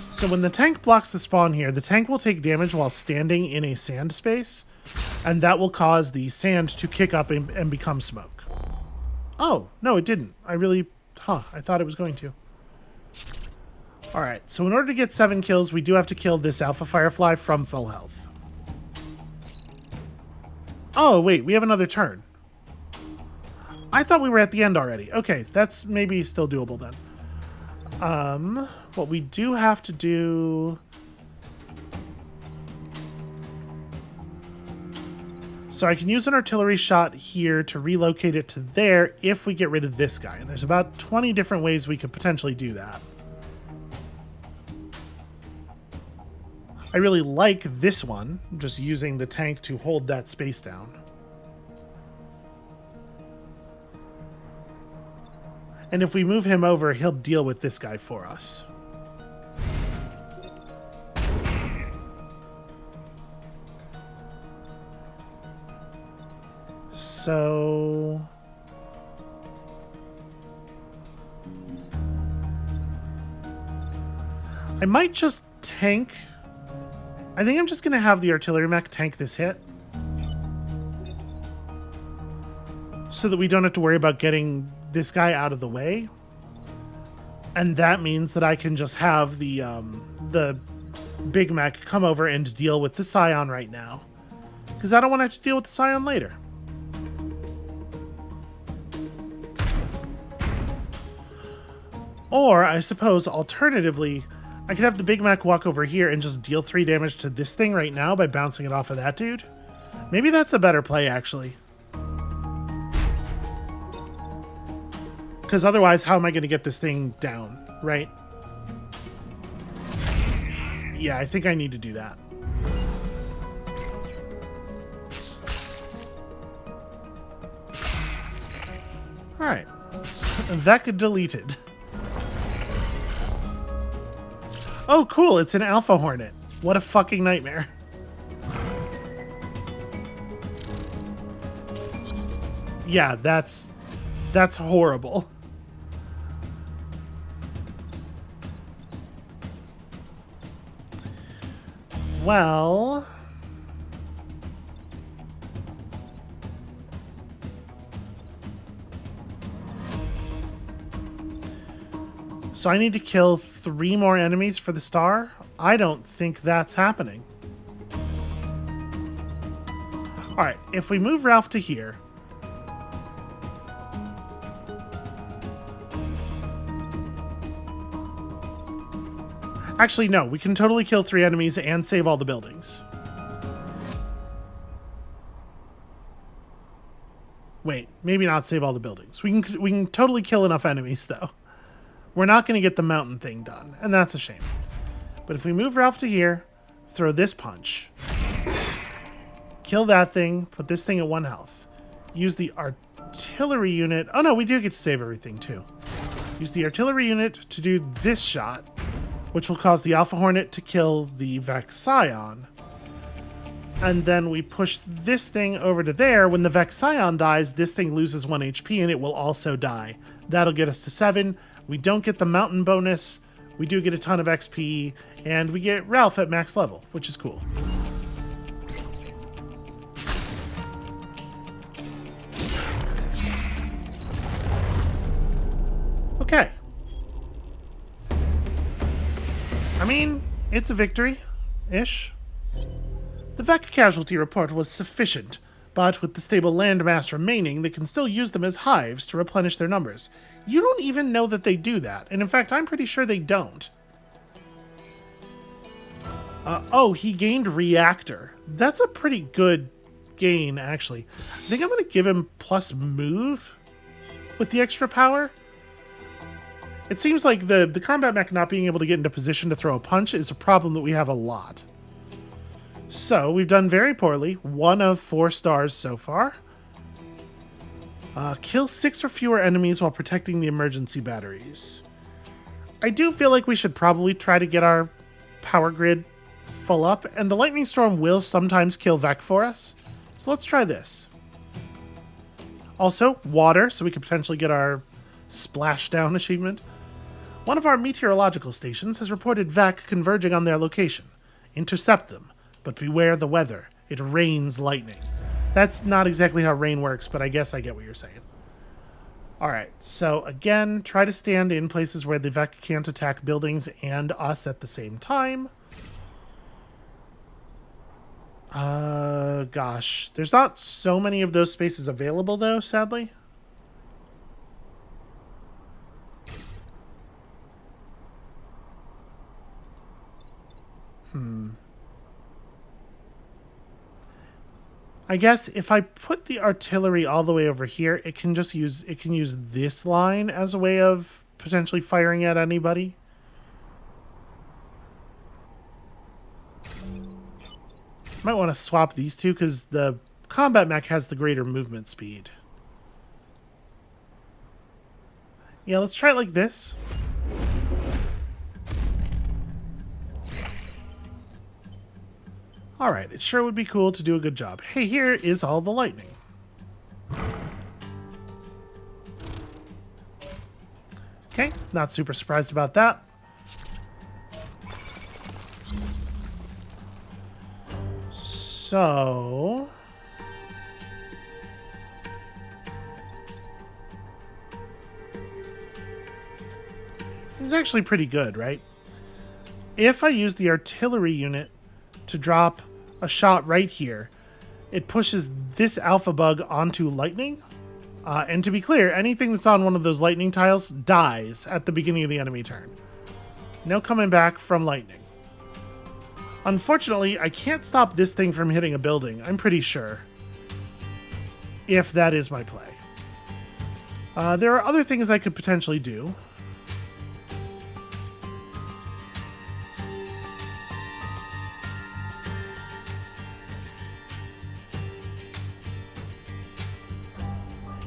So when the tank blocks the spawn here, the tank will take damage while standing in a sand space, and that will cause the sand to kick up and become smoke. Oh, no, it didn't. I thought it was going to. Alright, so in order to get 7 kills, we do have to kill this Alpha Firefly from full health. Oh, wait, we have another turn. I thought we were at the end already. Okay, that's maybe still doable then. What we do have to do... So I can use an artillery shot here to relocate it to there if we get rid of this guy. And there's about 20 different ways we could potentially do that. I really like this one, just using the tank to hold that space down. And if we move him over, he'll deal with this guy for us. So... I might just tank... I think I'm just going to have the artillery mech tank this hit. So that we don't have to worry about getting this guy out of the way. And that means that I can just have the Big Mech come over and deal with the Scion right now. Because I don't want to have to deal with the Scion later. Or, I suppose, alternatively, I could have the Big Mech walk over here and just deal 3 damage to this thing right now by bouncing it off of that dude. Maybe that's a better play, actually. Because otherwise, how am I going to get this thing down, right? Yeah, I think I need to do that. Alright. Vec deleted. Oh, cool, it's an Alpha Hornet. What a fucking nightmare. Yeah, that's horrible. Well... So I need to kill 3 more enemies for the star? I don't think that's happening. Alright, if we move Ralph to here... Actually, no. We can totally kill 3 enemies and save all the buildings. Wait, maybe not save all the buildings. We can totally kill enough enemies, though. We're not going to get the mountain thing done, and that's a shame. But if we move Ralph to here, throw this punch, kill that thing, put this thing at 1 health, use the artillery unit... Oh no, we do get to save everything, too. Use the artillery unit to do this shot, which will cause the Alpha Hornet to kill the Vex Scion. And then we push this thing over to there. When the Vex Scion dies, this thing loses 1 HP and it will also die. That'll get us to 7. We don't get the mountain bonus. We do get a ton of XP. And we get Ralph at max level, which is cool. I mean, it's a victory-ish. The Vec casualty report was sufficient, but with the stable landmass remaining, they can still use them as hives to replenish their numbers. You don't even know that they do that, and in fact, I'm pretty sure they don't. Oh, he gained Reactor. That's a pretty good gain, actually. I think I'm going to give him plus move with the extra power. It seems like the combat mech not being able to get into position to throw a punch is a problem that we have a lot. So, we've done very poorly. 1 of 4 stars so far. Kill 6 or fewer enemies while protecting the emergency batteries. I do feel like we should probably try to get our power grid full up, and the lightning storm will sometimes kill Vec for us. So let's try this. Also, water, so we could potentially get our splashdown achievement. One of our meteorological stations has reported Vec converging on their location. Intercept them, but beware the weather. It rains lightning. That's not exactly how rain works, but I guess I get what you're saying. Alright, so again, try to stand in places where the Vec can't attack buildings and us at the same time. Gosh. There's not so many of those spaces available, though, sadly. I guess if I put the artillery all the way over here, it can use this line as a way of potentially firing at anybody. Might want to swap these two because the combat mech has the greater movement speed. Yeah, let's try it like this. Alright, it sure would be cool to do a good job. Hey, here is all the lightning. Okay, not super surprised about that. So... this is actually pretty good, right? If I use the artillery unit to drop a shot right here, it pushes this alpha bug onto lightning. And to be clear, anything that's on one of those lightning tiles dies at the beginning of the enemy turn. No coming back from lightning. Unfortunately, I can't stop this thing from hitting a building, I'm pretty sure. If that is my play. There are other things I could potentially do.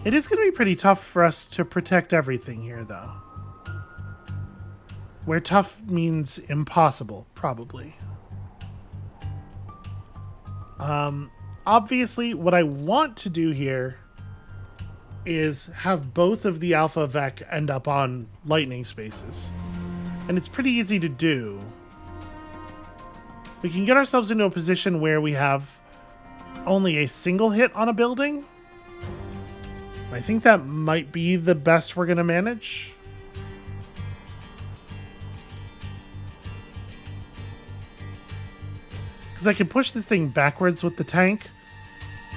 It is going to be pretty tough for us to protect everything here, though. Where tough means impossible, probably. Obviously, what I want to do here is have both of the Alpha Vec end up on lightning spaces. And it's pretty easy to do. We can get ourselves into a position where we have only a single hit on a building. I think that might be the best we're going to manage. Because I can push this thing backwards with the tank,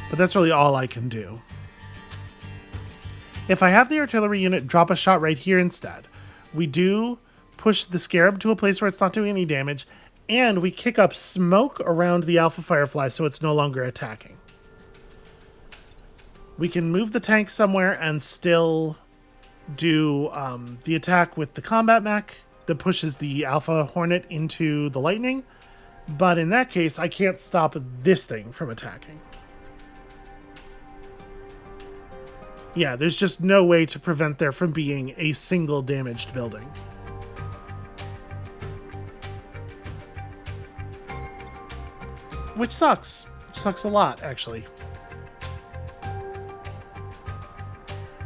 but that's really all I can do. If I have the artillery unit drop a shot right here instead, we do push the Scarab to a place where it's not doing any damage, and we kick up smoke around the Alpha Firefly so it's no longer attacking. We can move the tank somewhere and still do the attack with the combat mech that pushes the Alpha Hornet into the lightning. But in that case, I can't stop this thing from attacking. Yeah, there's just no way to prevent there from being a single damaged building. Which sucks. Which sucks a lot, actually.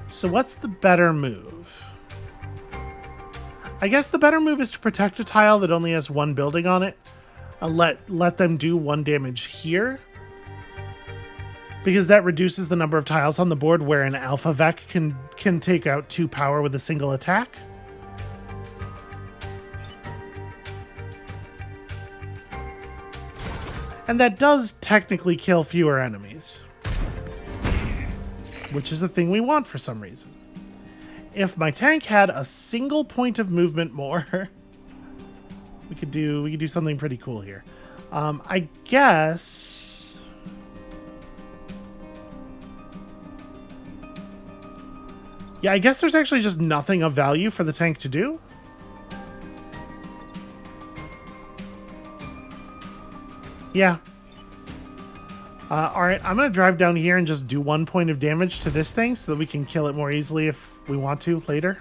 So what's the better move? I guess the better move is to protect a tile that only has one building on it. Let them do 1 damage here. Because that reduces the number of tiles on the board where an Alpha Vec can take out 2 power with a single attack. And that does technically kill fewer enemies, which is the thing we want for some reason. If my tank had a single point of movement more, we could do something pretty cool here. I guess. Yeah, I guess there's actually just nothing of value for the tank to do. Yeah. Alright, I'm going to drive down here and just do 1 point of damage to this thing so that we can kill it more easily if we want to later.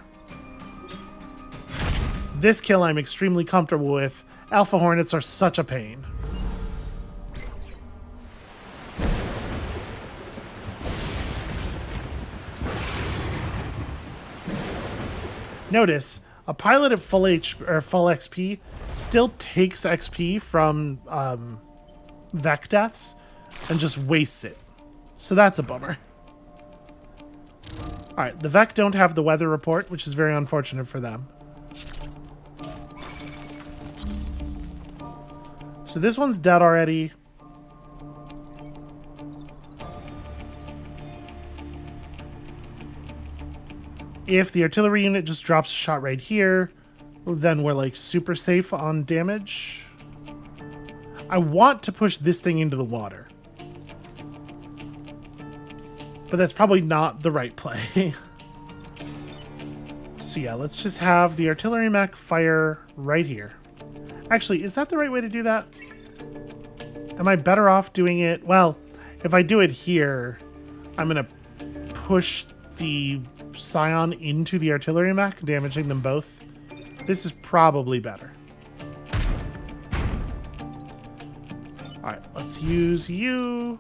This kill I'm extremely comfortable with. Alpha Hornets are such a pain. Notice, a pilot at full XP still takes XP from Vec deaths and just wastes it. So that's a bummer. Alright, the Vec don't have the weather report, which is very unfortunate for them. So this one's dead already. If the artillery unit just drops a shot right here, then we're like super safe on damage. I want to push this thing into the water, but that's probably not the right play. So yeah, let's just have the artillery mech fire right here. Actually, is that the right way to do that? Am I better off doing it? Well, if I do it here, I'm going to push the Scion into the artillery mech, damaging them both. This is probably better. Alright, let's use you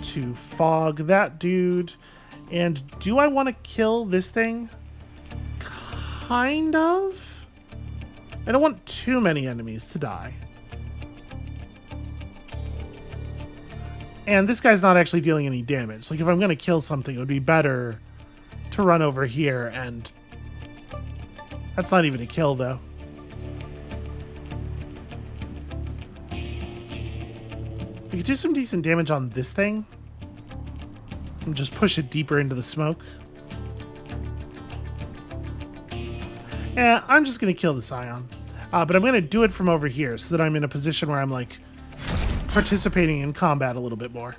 to fog that dude. And do I want to kill this thing? Kind of. I don't want too many enemies to die. And this guy's not actually dealing any damage. Like, if I'm going to kill something, it would be better to run over here, and that's not even a kill, though. We could do some decent damage on this thing and just push it deeper into the smoke. Yeah, I'm just going to kill the Scion. But I'm going to do it from over here so that I'm in a position where I'm, like, participating in combat a little bit more.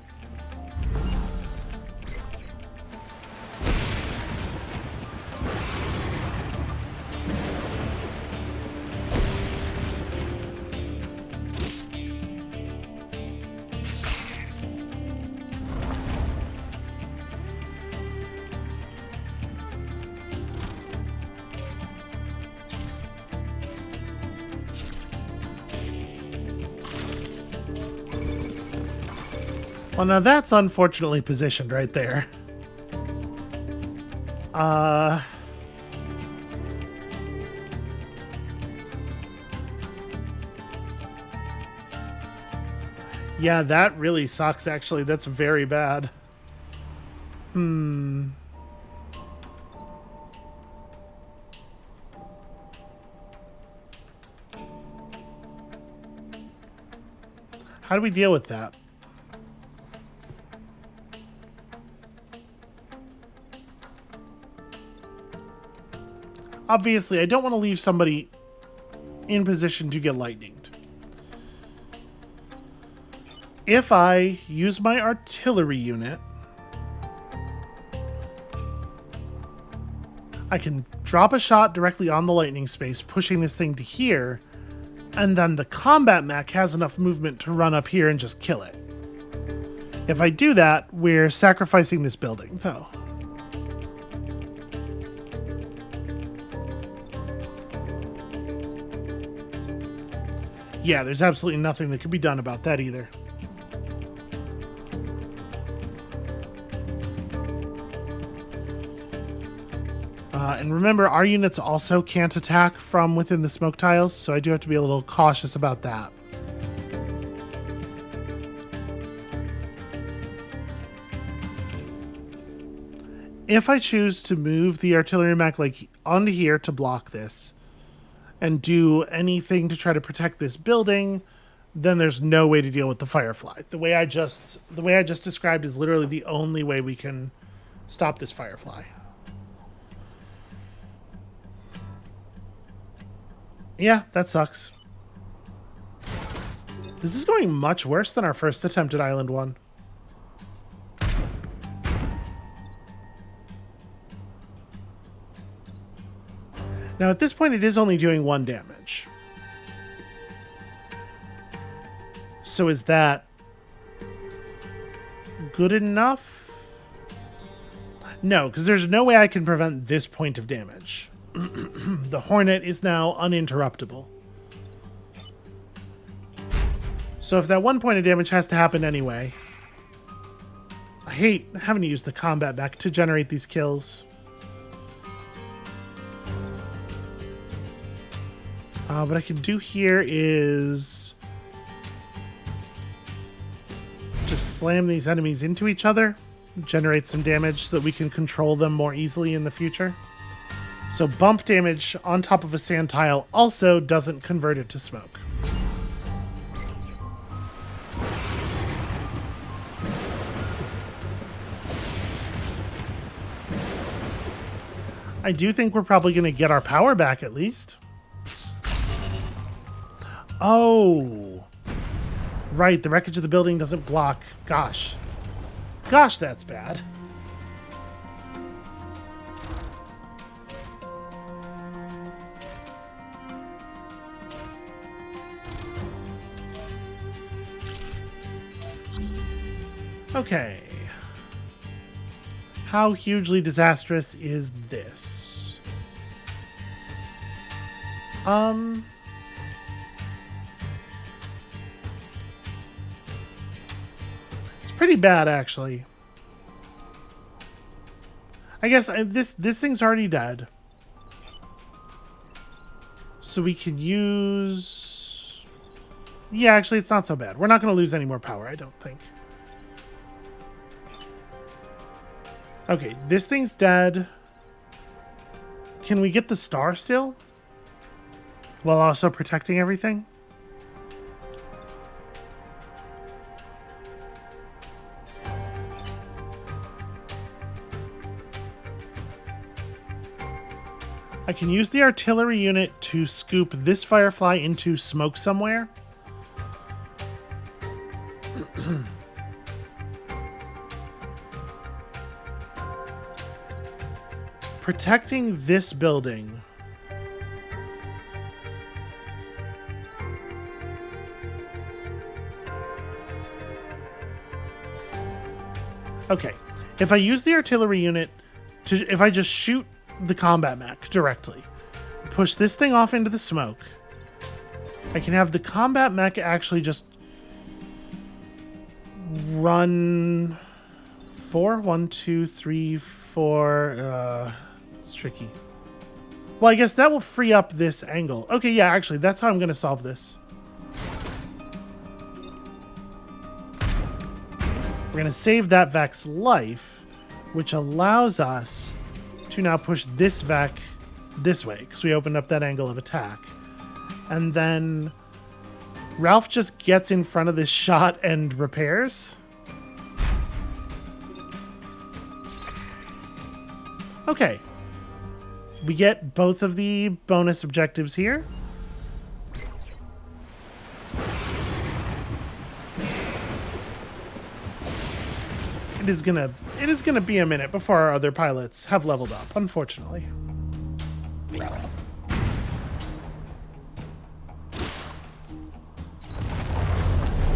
Well, now that's unfortunately positioned right there. Yeah, that really sucks, actually. That's very bad. How do we deal with that? Obviously, I don't want to leave somebody in position to get lightninged. If I use my artillery unit, I can drop a shot directly on the lightning space, pushing this thing to here, and then the combat mech has enough movement to run up here and just kill it. If I do that, we're sacrificing this building, though. Yeah, there's absolutely nothing that can be done about that either. And remember, our units also can't attack from within the smoke tiles, so I do have to be a little cautious about that. If I choose to move the artillery mech like onto here to block this, and do anything to try to protect this building, then there's no way to deal with the firefly. The way I just described is literally the only way we can stop this firefly. Yeah, that sucks. This is going much worse than our first attempt at Island 1. Now, at this point, it is only doing 1 damage. So is that good enough? No, because there's no way I can prevent this point of damage. The Hornet is now uninterruptible. So if that 1 point of damage has to happen anyway... I hate having to use the combat mech to generate these kills. What I can do here is... just slam these enemies into each other, generate some damage so that we can control them more easily in the future. So bump damage on top of a sand tile also doesn't convert it to smoke. I do think we're probably going to get our power back at least. Oh, right. The wreckage of the building doesn't block. Gosh. Gosh, that's bad. Okay. How hugely disastrous is this? It's pretty bad, actually. I guess this thing's already dead. So we could use... Yeah, actually, it's not so bad. We're not going to lose any more power, I don't think. Okay, this thing's dead. Can we get the star still? While also protecting everything? I can use the artillery unit to scoop this firefly into smoke somewhere. Protecting this building. Okay, if I use the artillery unit to, if I just shoot the combat mech directly, push this thing off into the smoke, I can have the combat mech actually just run 4, 1, 2, 3, 4, it's tricky. Well, I guess that will free up this angle. Okay, yeah, actually, that's how I'm going to solve this. We're going to save that Vec's life, which allows us to now push this Vec this way, because we opened up that angle of attack. And then Ralph just gets in front of this shot and repairs. Okay. We get both of the bonus objectives here. It is gonna be a minute before our other pilots have leveled up, unfortunately.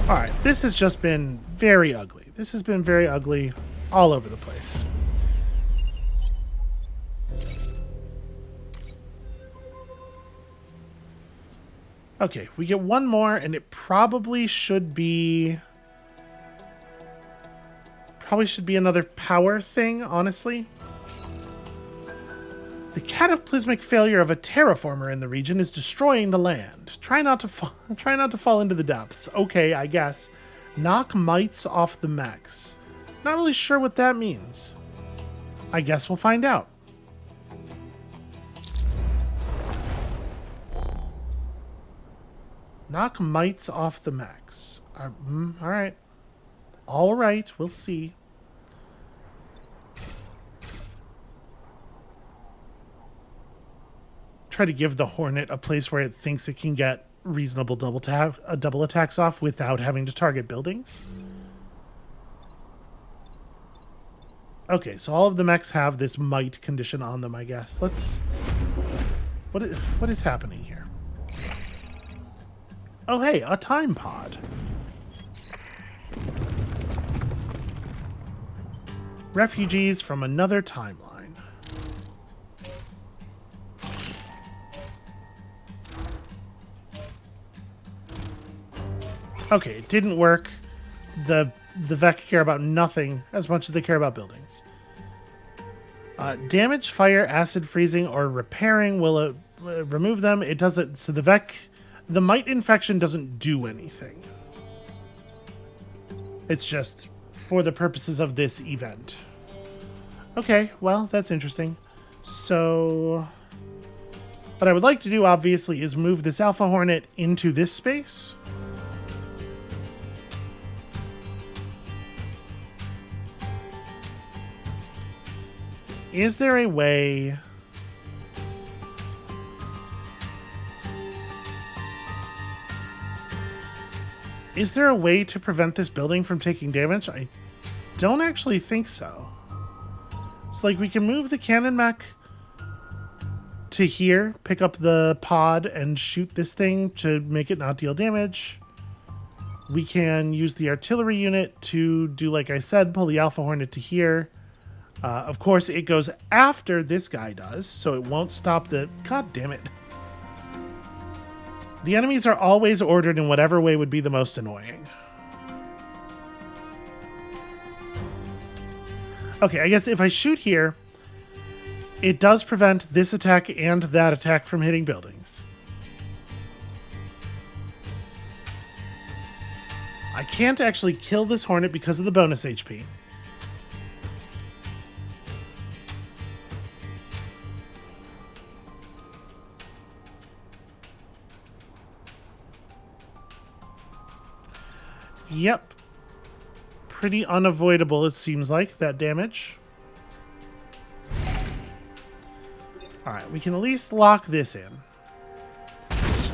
Alright, this has just been very ugly. This has been very ugly all over the place. Okay, we get one more, and it probably should be... another power thing, honestly. The cataclysmic failure of a terraformer in the region is destroying the land. Try not to fall into the depths. Okay, I guess. Knock mites off the mechs. Not really sure what that means. I guess we'll find out. Knock mites off the mechs. All right. All right, we'll see. Try to give the Hornet a place where it thinks it can get reasonable double attacks off without having to target buildings. Okay, so all of the mechs have this mite condition on them, I guess. Let's... What is happening here? Oh, hey, a time pod. Refugees from another timeline. Okay, it didn't work. The Vec care about nothing as much as they care about buildings. Damage, fire, acid freezing, or repairing will remove them. It doesn't... So the mite infection doesn't do anything. It's just for the purposes of this event. Okay, well, that's interesting. So... what I would like to do, obviously, is move this Alpha Hornet into this space. Is there a way... is there a way to prevent this building from taking damage? I don't actually think so. It's like we can move the cannon mech to here, pick up the pod, and shoot this thing to make it not deal damage. We can use the artillery unit to do, like I said, pull the Alpha Hornet to here. Of course, it goes after this guy does, so it won't stop the... God damn it. The enemies are always ordered in whatever way would be the most annoying. Okay, I guess if I shoot here, it does prevent this attack and that attack from hitting buildings. I can't actually kill this Hornet because of the bonus HP. Yep. Pretty unavoidable, it seems like, that damage. Alright, we can at least lock this in.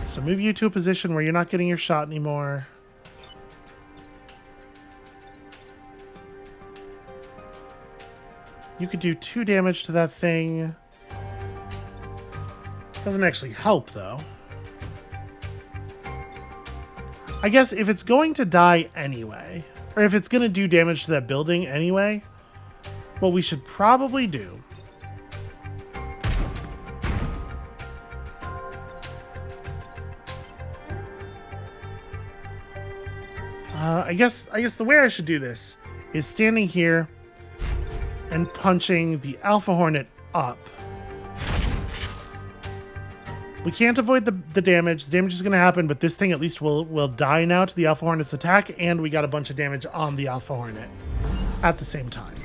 So move you to a position where you're not getting your shot anymore. You could do 2 damage to that thing. Doesn't actually help, though. I guess if it's going to die anyway, or if it's going to do damage to that building anyway, what we should probably do I guess the way I should do this is standing here and punching the Alpha Hornet up. We can't avoid the damage. The damage is going to happen, but this thing at least will die now to the Alpha Hornet's attack, and we got a bunch of damage on the Alpha Hornet at the same time.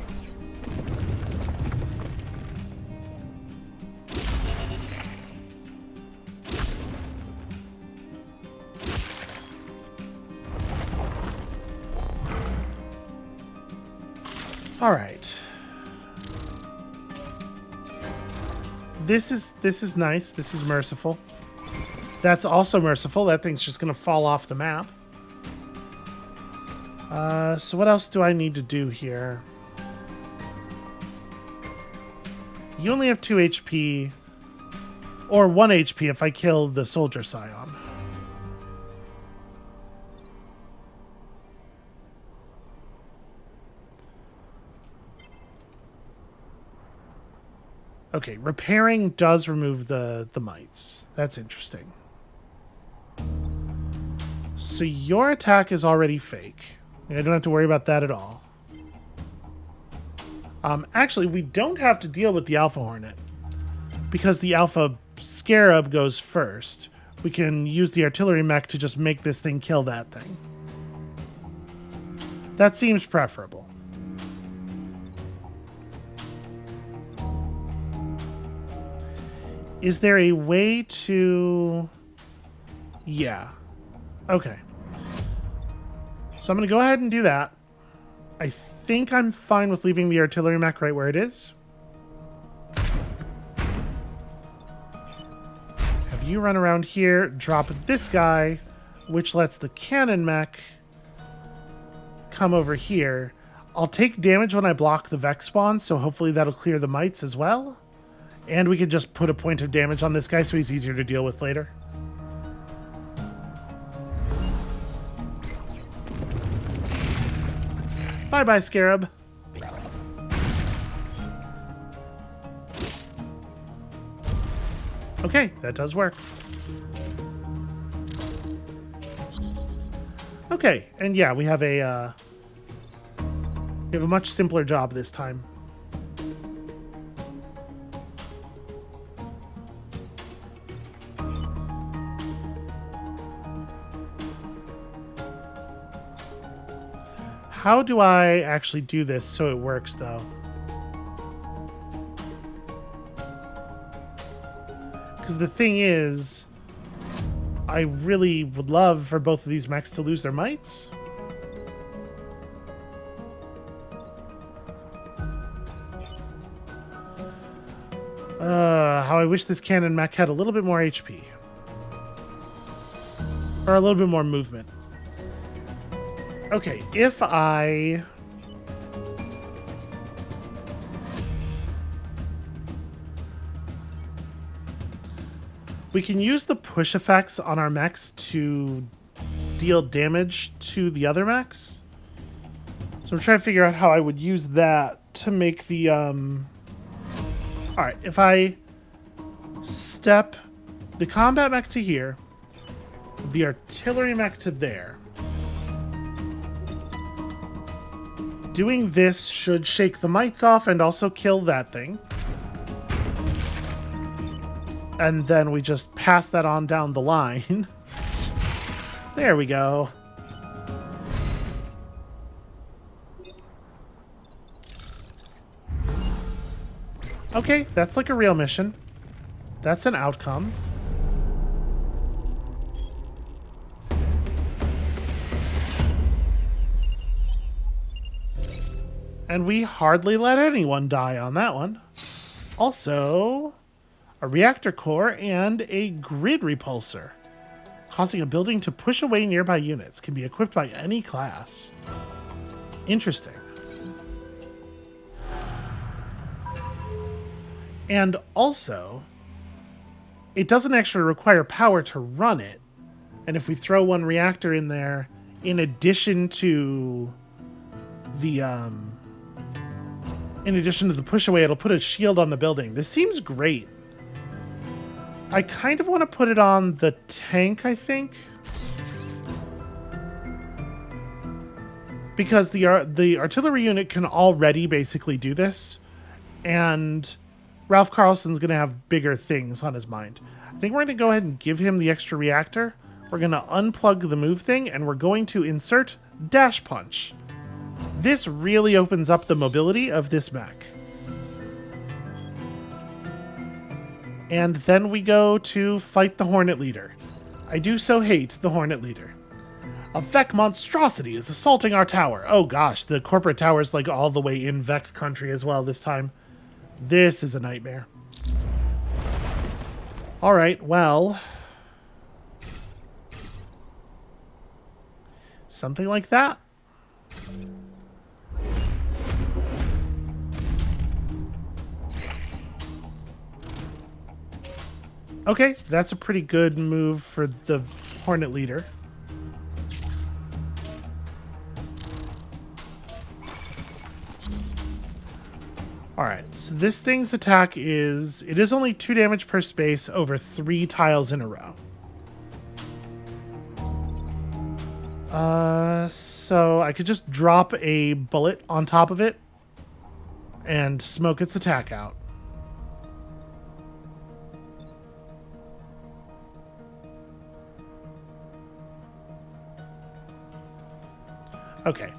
All right. This is nice. This is merciful. That's also merciful. That thing's just going to fall off the map. So what else do I need to do here? You only have 2 HP. Or 1 HP if I kill the Soldier Scion. Okay, repairing does remove the mites. That's interesting. So your attack is already fake. I don't have to worry about that at all. Actually, we don't have to deal with the Alpha Hornet because the Alpha Scarab goes first. We can use the artillery mech to just make this thing kill that thing. That seems preferable. Is there a way to... Yeah. Okay. So I'm going to go ahead and do that. I think I'm fine with leaving the artillery mech right where it is. Have you run around here, drop this guy, which lets the cannon mech come over here. I'll take damage when I block the Vex spawn, so hopefully that'll clear the mites as well. And we could just put a point of damage on this guy so he's easier to deal with later. Bye-bye, Scarab. Okay, that does work. Okay, and yeah, we have a much simpler job this time. How do I actually do this so it works, though? Because the thing is, I really would love for both of these mechs to lose their mites. How I wish this cannon mech had a little bit more HP. Or a little bit more movement. Okay, if I... We can use the push effects on our mechs to deal damage to the other mechs. So I'm trying to figure out how I would use that to make the... Alright, if I step the combat mech to here, the artillery mech to there, doing this should shake the mites off and also kill that thing. And then we just pass that on down the line. There we go. Okay, that's like a real mission. That's an outcome. And we hardly let anyone die on that one. Also, a reactor core and a grid repulsor, causing a building to push away nearby units. Can be equipped by any class. Interesting. And also, it doesn't actually require power to run it. And if we throw one reactor in there, in addition to the push away, it'll put a shield on the building. This seems great. I kind of want to put it on the tank, I think. Because the artillery unit can already basically do this. And Ralph Carlson's going to have bigger things on his mind. I think we're going to go ahead and give him the extra reactor. We're going to unplug the move thing, and we're going to insert Dash Punch. This really opens up the mobility of this mech. And then we go to fight the Hornet Leader. I do so hate the Hornet Leader. A Vec monstrosity is assaulting our tower. Oh gosh, the corporate tower's like all the way in Vec country as well this time. This is a nightmare. Alright, well... something like that. Okay, that's a pretty good move for the Hornet Leader. Alright, so this thing's attack is... it is only 2 damage per space over 3 tiles in a row. So I could just drop a bullet on top of it and smoke its attack out. Okay.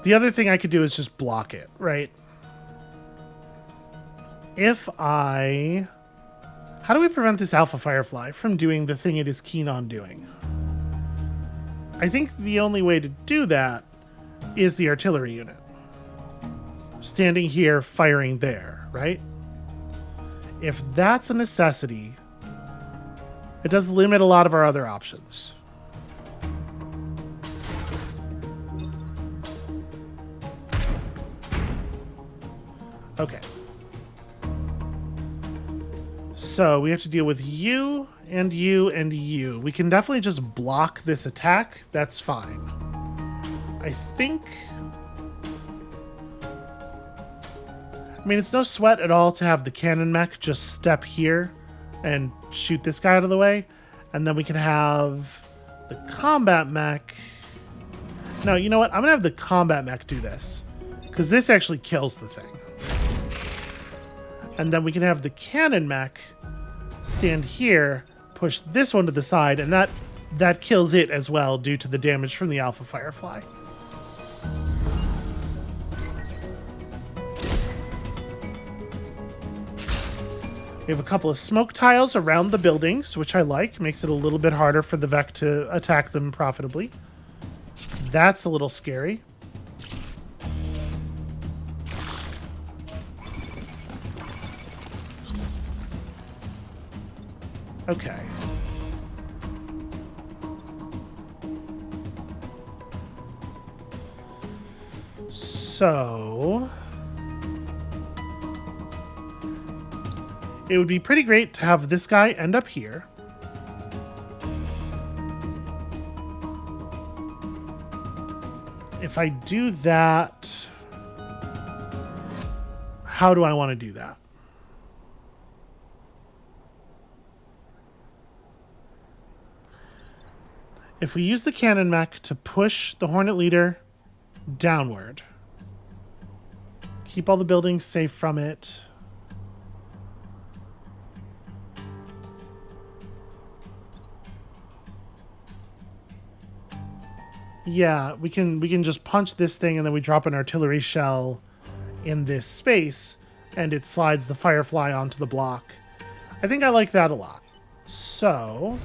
The other thing I could do is just block it, right? If I How do we prevent this Alpha Firefly from doing the thing it is keen on doing? I think the only way to do that is the artillery unit. Standing here, firing there, right? If that's a necessity, it does limit a lot of our other options. Okay. So we have to deal with you and you and you. We can definitely just block this attack. That's fine. I think... I mean, it's no sweat at all to have the cannon mech just step here and shoot this guy out of the way. And then we can have the combat mech... No, you know what? I'm going to have the combat mech do this, because this actually kills the thing. And then we can have the cannon mech stand here, push this one to the side, and that kills it as well due to the damage from the Alpha Firefly. We have a couple of smoke tiles around the buildings, which I like. Makes it a little bit harder for the Vec to attack them profitably. That's a little scary. Okay. So... it would be pretty great to have this guy end up here. If I do that... how do I want to do that? If we use the cannon mech to push the Hornet leader downward, keep all the buildings safe from it. Yeah, we can just punch this thing and then we drop an artillery shell in this space and it slides the Firefly onto the block. I think I like that a lot. So...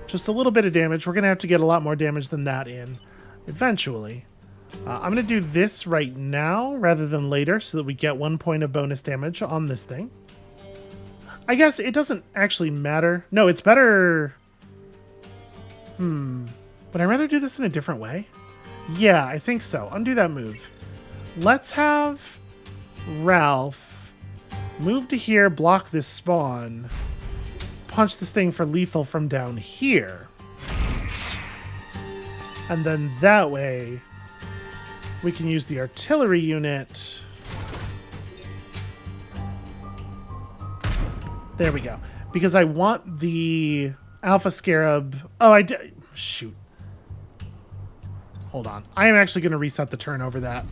just a little bit of damage. We're going to have to get a lot more damage than that in eventually. I'm going to do this right now rather than later so that we get 1 point of bonus damage on this thing. I guess it doesn't actually matter. No, it's better... would I rather do this in a different way? Yeah, I think so. Undo that move. Let's have Ralph move to here, block this spawn, punch this thing for lethal from down here. And then that way, we can use the artillery unit. There we go. Because I want the Alpha Scarab... oh, I did... shoot. Hold on. I am actually going to reset the turn over that.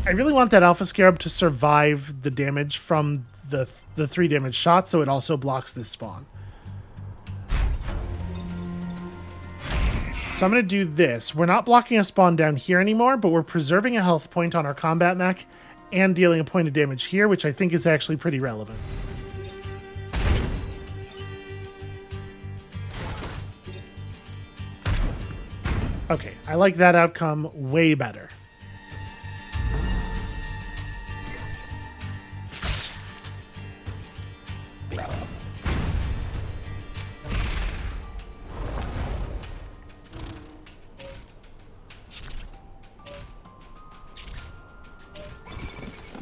I really want that Alpha Scarab to survive the damage from the 3 damage shot, so it also blocks this spawn. So I'm going to do this. We're not blocking a spawn down here anymore, but we're preserving a health point on our combat mech and dealing a point of damage here, which I think is actually pretty relevant. Okay, I like that outcome way better.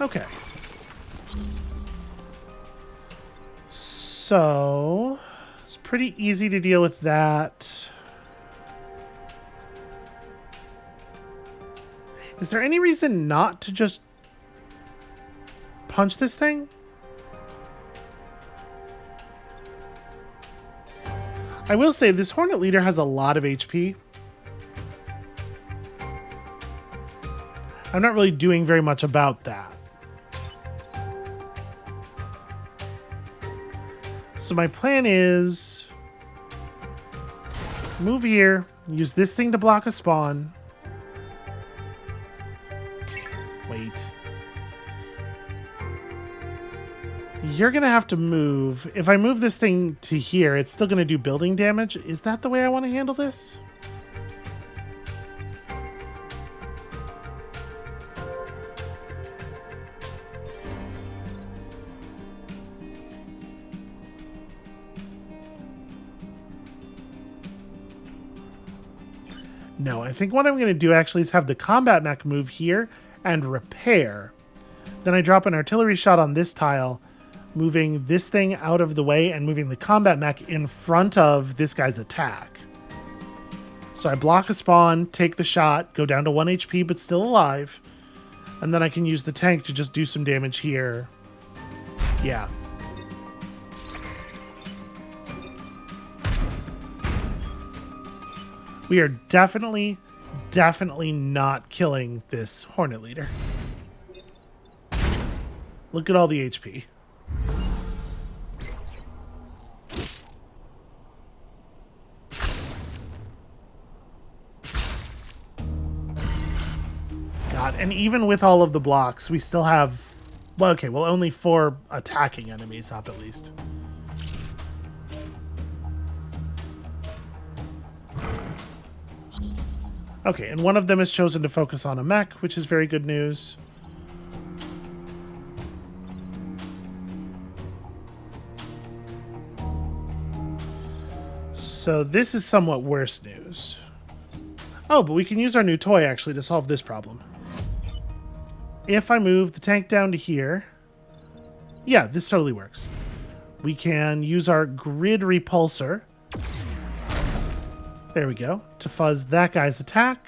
Okay. So, it's pretty easy to deal with that. Is there any reason not to just punch this thing? I will say this Hornet leader has a lot of HP. I'm not really doing very much about that. So my plan is move here, use this thing to block a spawn. Wait. You're going to have to move. If I move this thing to here, it's still going to do building damage. Is that the way I want to handle this? No, I think what I'm going to do actually is have the combat mech move here and repair. Then I drop an artillery shot on this tile, moving this thing out of the way and moving the combat mech in front of this guy's attack. So I block a spawn, take the shot, go down to 1 HP but still alive, and then I can use the tank to just do some damage here. Yeah. We are definitely not killing this Hornet Leader. Look at all the HP. God, and even with all of the blocks, we still have... Well, okay, well, only 4 attacking enemies up at least. Okay, and one of them has chosen to focus on a mech, which is very good news. So this is somewhat worse news. Oh, but we can use our new toy, actually, to solve this problem. If I move the tank down to here... Yeah, this totally works. We can use our grid repulsor. There we go. To fuzz that guy's attack.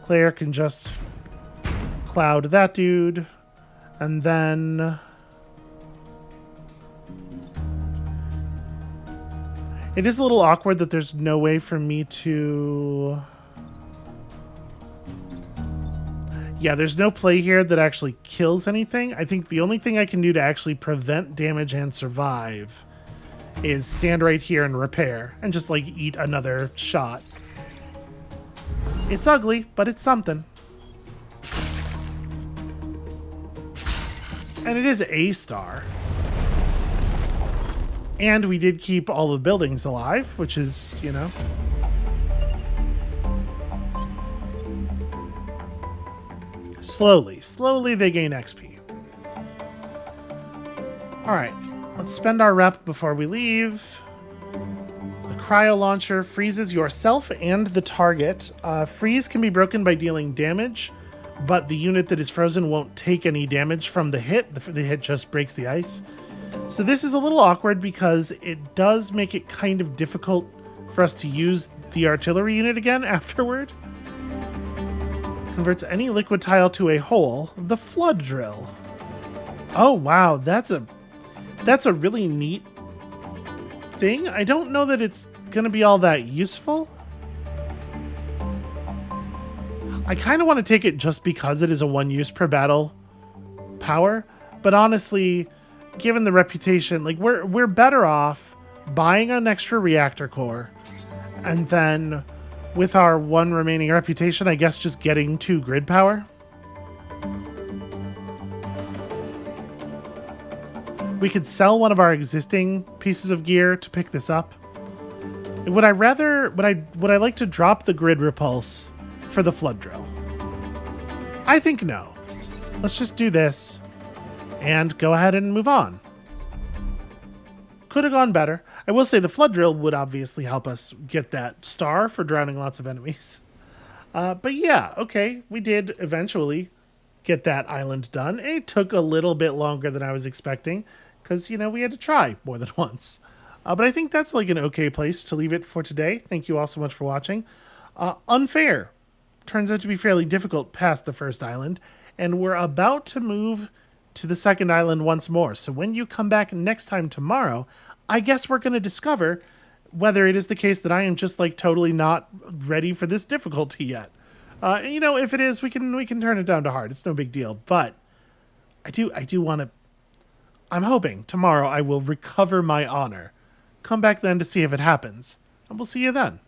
Claire can just cloud that dude. And then... It is a little awkward that there's no way for me to... Yeah, there's no play here that actually kills anything. I think the only thing I can do to actually prevent damage and survive is stand right here and repair and just like eat another shot. It's ugly, but it's something. And it is a star. And we did keep all the buildings alive, which is, you know. Slowly they gain XP. Alright, let's spend our rep before we leave. The cryo launcher freezes yourself and the target. Freeze can be broken by dealing damage, but the unit that is frozen won't take any damage from the hit. The hit just breaks the ice. So this is a little awkward because it does make it kind of difficult for us to use the artillery unit again afterward. Converts any liquid tile to a hole. The flood drill. Oh wow, that's a really neat thing. I don't know that it's gonna be all that useful. I kind of want to take it just because it is a 1 use per battle power, but honestly, given the reputation, like we're better off buying an extra reactor core and then with our 1 remaining reputation, I guess just getting 2 grid power. We could sell one of our existing pieces of gear to pick this up. Would I like to drop the grid repulse for the flood drill? I think no. Let's just do this and go ahead and move on. Could have gone better. I will say the flood drill would obviously help us get that star for drowning lots of enemies. But yeah, okay, we did eventually get that island done. It took a little bit longer than I was expecting because, you know, we had to try more than once. But I think that's like an okay place to leave it for today. Thank you all so much for watching. Unfair turns out to be fairly difficult past the first island, and we're about to move to the second island once more. So when you come back next time tomorrow, I guess we're going to discover whether it is the case that I am just like totally not ready for this difficulty yet. You know, if it is, we can turn it down to hard. It's no big deal. But I do want to. I'm hoping tomorrow I will recover my honor. Come back then to see if it happens, and we'll see you then.